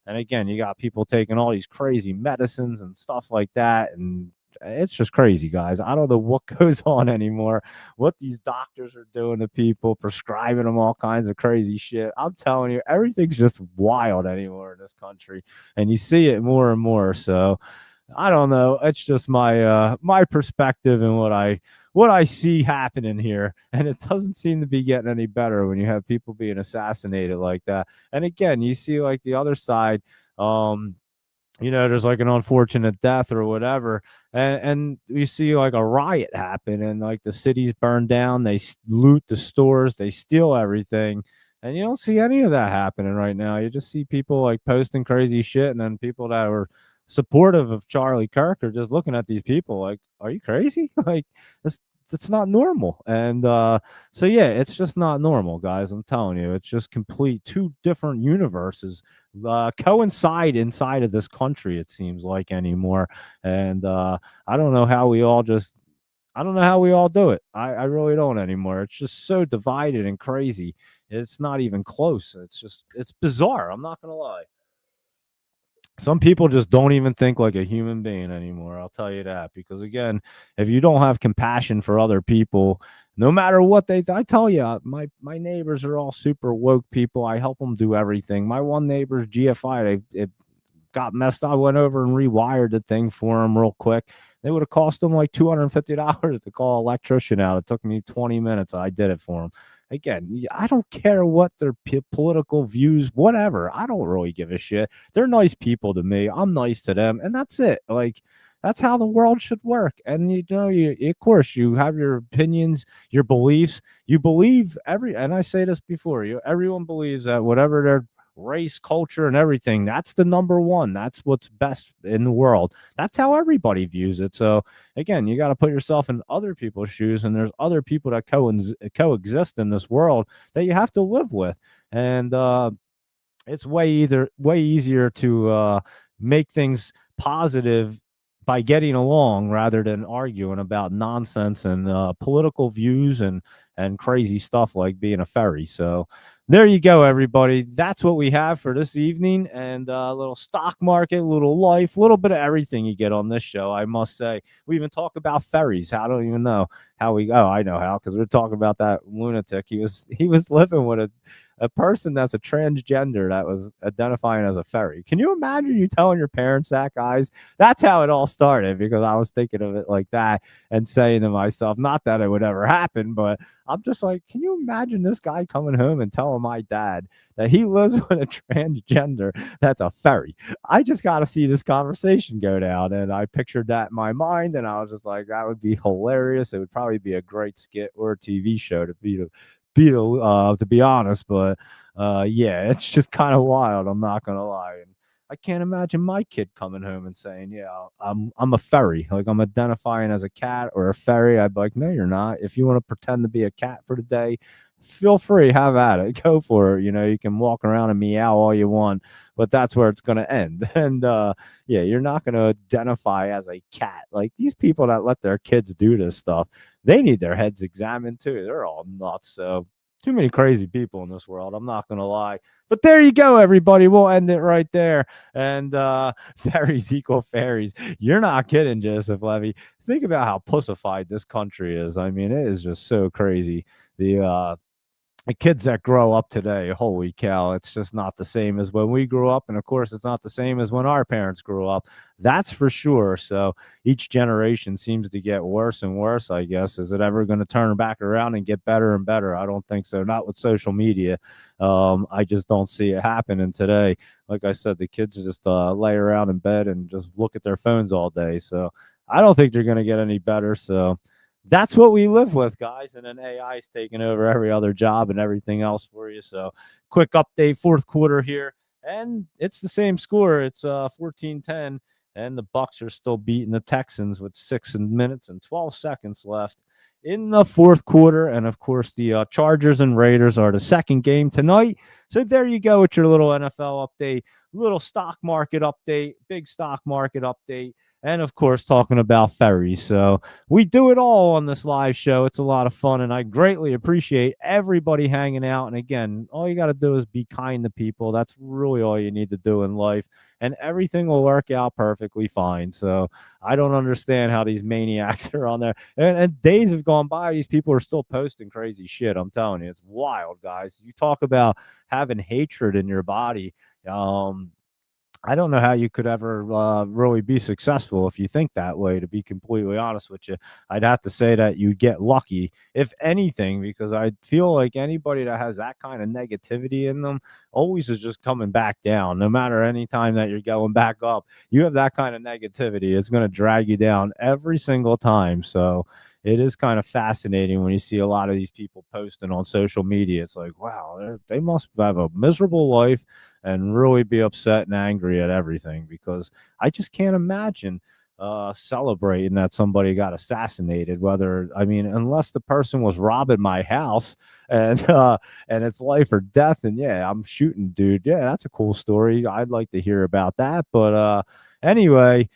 Speaker 1: And again, you got people taking all these crazy medicines and stuff like that. And it's just crazy, guys. I don't know what goes on anymore, what these doctors are doing to people, prescribing them all kinds of crazy shit. I'm telling you, everything's just wild anymore in this country. And you see it more and more. So I don't know. It's just my perspective and what I see happening here, and it doesn't seem to be getting any better when you have people being assassinated like that. And again, you see like the other side. Um, there's like an unfortunate death or whatever, and you see like a riot happen, and like the city's burned down. They loot the stores, they steal everything, and you don't see any of that happening right now. You just see people like posting crazy shit, and then people that were supportive of Charlie Kirk are just looking at these people like, "Are you crazy?" Like this. It's not normal. And so yeah, it's just not normal, guys. I'm telling you, it's just complete two different universes coincide inside of this country, it seems like, anymore. And I don't know how we all just I don't know how we all do it. I really don't anymore. It's just so divided and crazy. It's not even close. It's bizarre. I'm not gonna lie. Some people just don't even think like a human being anymore. I'll tell you that. Because again, if you don't have compassion for other people, no matter what I tell you, my neighbors are all super woke people. I help them do everything. My one neighbor's GFI. It got messed up. I went over and rewired the thing for him real quick. It would have cost him like $250 to call an electrician out. It took me 20 minutes. I did it for him. Again, I don't care what their political views, whatever. I don't really give a shit. They're nice people to me. I'm nice to them, and that's it. Like that's how the world should work. And you of course you have your opinions, your beliefs. You believe and I say this before, everyone believes that whatever their race, culture, and everything, that's the number one. That's what's best in the world. That's how everybody views it. So again, you got to put yourself in other people's shoes, and there's other people that coexist in this world that you have to live with. And it's way easier to make things positive by getting along rather than arguing about nonsense and political views and crazy stuff like being a ferry. So there you go, everybody. That's what we have for this evening, and a little stock market, little life, a little bit of everything you get on this show. I must say, we even talk about ferries. I don't even know how we. Oh, I know how, because we're talking about that lunatic. He was living with a person that's a transgender that was identifying as a ferry. Can you imagine you telling your parents that, guys? That's how it all started, because I was thinking of it like that and saying to myself, not that it would ever happen, but I'm just like, can you imagine this guy coming home and telling my dad that he lives with a transgender that's a ferry? I just got to see this conversation go down. And I pictured that in my mind, and I was just like, that would be hilarious. It would probably be a great skit or a TV show to be honest. But yeah, it's just kind of wild. I'm not gonna lie. And I can't imagine my kid coming home and saying, "Yeah, I'm a ferry. Like I'm identifying as a cat or a ferry." I'd be like, "No, you're not. If you want to pretend to be a cat for the day, feel free, have at it, go for it. You can walk around and meow all you want, but that's where it's gonna end." And yeah, you're not gonna identify as a cat. Like these people that let their kids do this stuff, they need their heads examined too. They're all nuts. So too many crazy people in this world. I'm not gonna lie. But there you go, everybody. We'll end it right there. And fairies equal fairies. You're not kidding, Joseph Levy. Think about how pussified this country is. I mean, it is just so crazy. The kids that grow up today, holy cow, it's just not the same as when we grew up. And of course, it's not the same as when our parents grew up. That's for sure. So each generation seems to get worse and worse, I guess. Is it ever going to turn back around and get better and better? I don't think so. Not with social media. I just don't see it happening today. Like I said, the kids just lay around in bed and just look at their phones all day. So I don't think they're going to get any better. So that's what we live with, guys. And then AI is taking over every other job and everything else for you. So quick update, fourth quarter here. And it's the same score. It's 14-10. And the Bucks are still beating the Texans with 6 minutes and 12 seconds left in the fourth quarter. And of course, the Chargers and Raiders are the second game tonight. So there you go with your little NFL update, little stock market update, big stock market update. and of course talking about ferries. So we do it all on this live show. It's a lot of fun, and I greatly appreciate everybody hanging out. And again, all you got to do is be kind to people. That's really all you need to do in life, and everything will work out perfectly fine. So I don't understand how these maniacs are on there. And days have gone by. These people are still posting crazy shit. I'm telling you, it's wild, guys. You talk about having hatred in your body. Um, I don't know how you could ever really be successful if you think that way, to be completely honest with you. I'd have to say that you get lucky, if anything, because I feel like anybody that has that kind of negativity in them always is just coming back down. No matter any time that you're going back up, you have that kind of negativity. It's going to drag you down every single time. So it is kind of fascinating when you see a lot of these people posting on social media. It's like, wow, they must have a miserable life and really be upset and angry at everything, because I just can't imagine celebrating that somebody got assassinated. Whether, I mean, unless the person was robbing my house and it's life or death, and yeah, I'm shooting, dude. Yeah, that's a cool story. I'd like to hear about that. But anyway,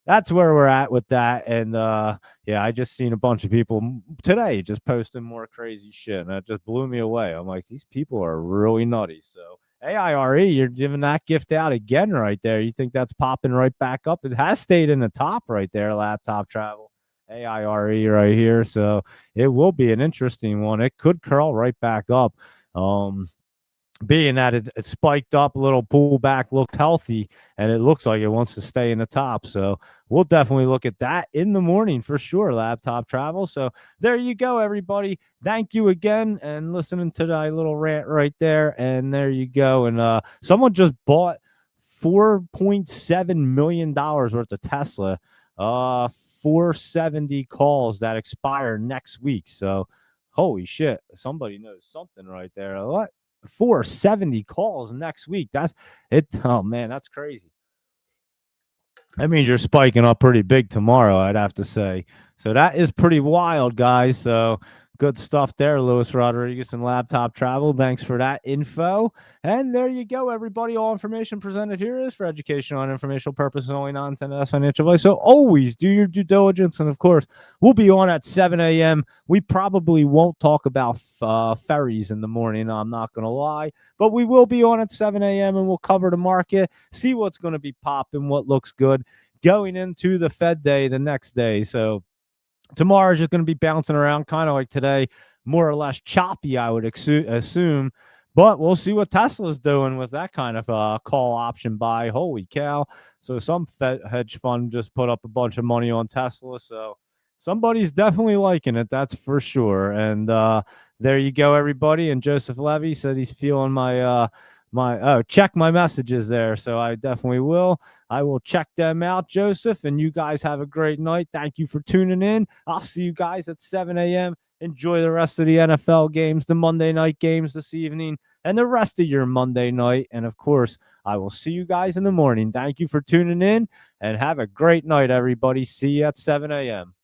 Speaker 1: that's where we're at with that. And yeah, I just seen a bunch of people today just posting more crazy shit, and that just blew me away. I'm like, these people are really nutty. So AIRE, you're giving that gift out again right there. You think that's popping right back up? It has stayed in the top right there, Laptop Travel. AIRE right here. So it will be an interesting one. It could curl right back up. Being that it spiked up, a little pullback, looked healthy, and it looks like it wants to stay in the top. So we'll definitely look at that in the morning for sure, Laptop Travel. So there you go, everybody. Thank you again, and listening to my little rant right there. And there you go. And someone just bought $4.7 million worth of Tesla, 470 calls that expire next week. So holy shit, somebody knows something right there. What? 470 calls next week. That's it. Oh man, that's crazy. That means you're spiking up pretty big tomorrow, I'd have to say. So that is pretty wild, guys. So good stuff there, Luis Rodriguez and Laptop Travel. Thanks for that info. And there you go, everybody. All information presented here is for educational and informational purposes only, not intended as financial advice. So always do your due diligence. And of course, we'll be on at 7 a.m. We probably won't talk about ferries in the morning, I'm not going to lie. But we will be on at 7 a.m. and we'll cover the market, see what's going to be popping, what looks good going into the Fed day the next day. So tomorrow is just going to be bouncing around, kind of like today, more or less choppy, I would assume. But we'll see what Tesla's doing with that kind of call option buy. Holy cow. So some hedge fund just put up a bunch of money on Tesla. So somebody's definitely liking it, that's for sure. And there you go, everybody. And Joseph Levy said he's feeling check my messages there. So I definitely will. I will check them out, Joseph. And you guys have a great night. Thank you for tuning in. I'll see you guys at 7 a.m. Enjoy the rest of the NFL games, the Monday night games this evening, and the rest of your Monday night. And of course, I will see you guys in the morning. Thank you for tuning in, and have a great night, everybody. See you at 7 a.m.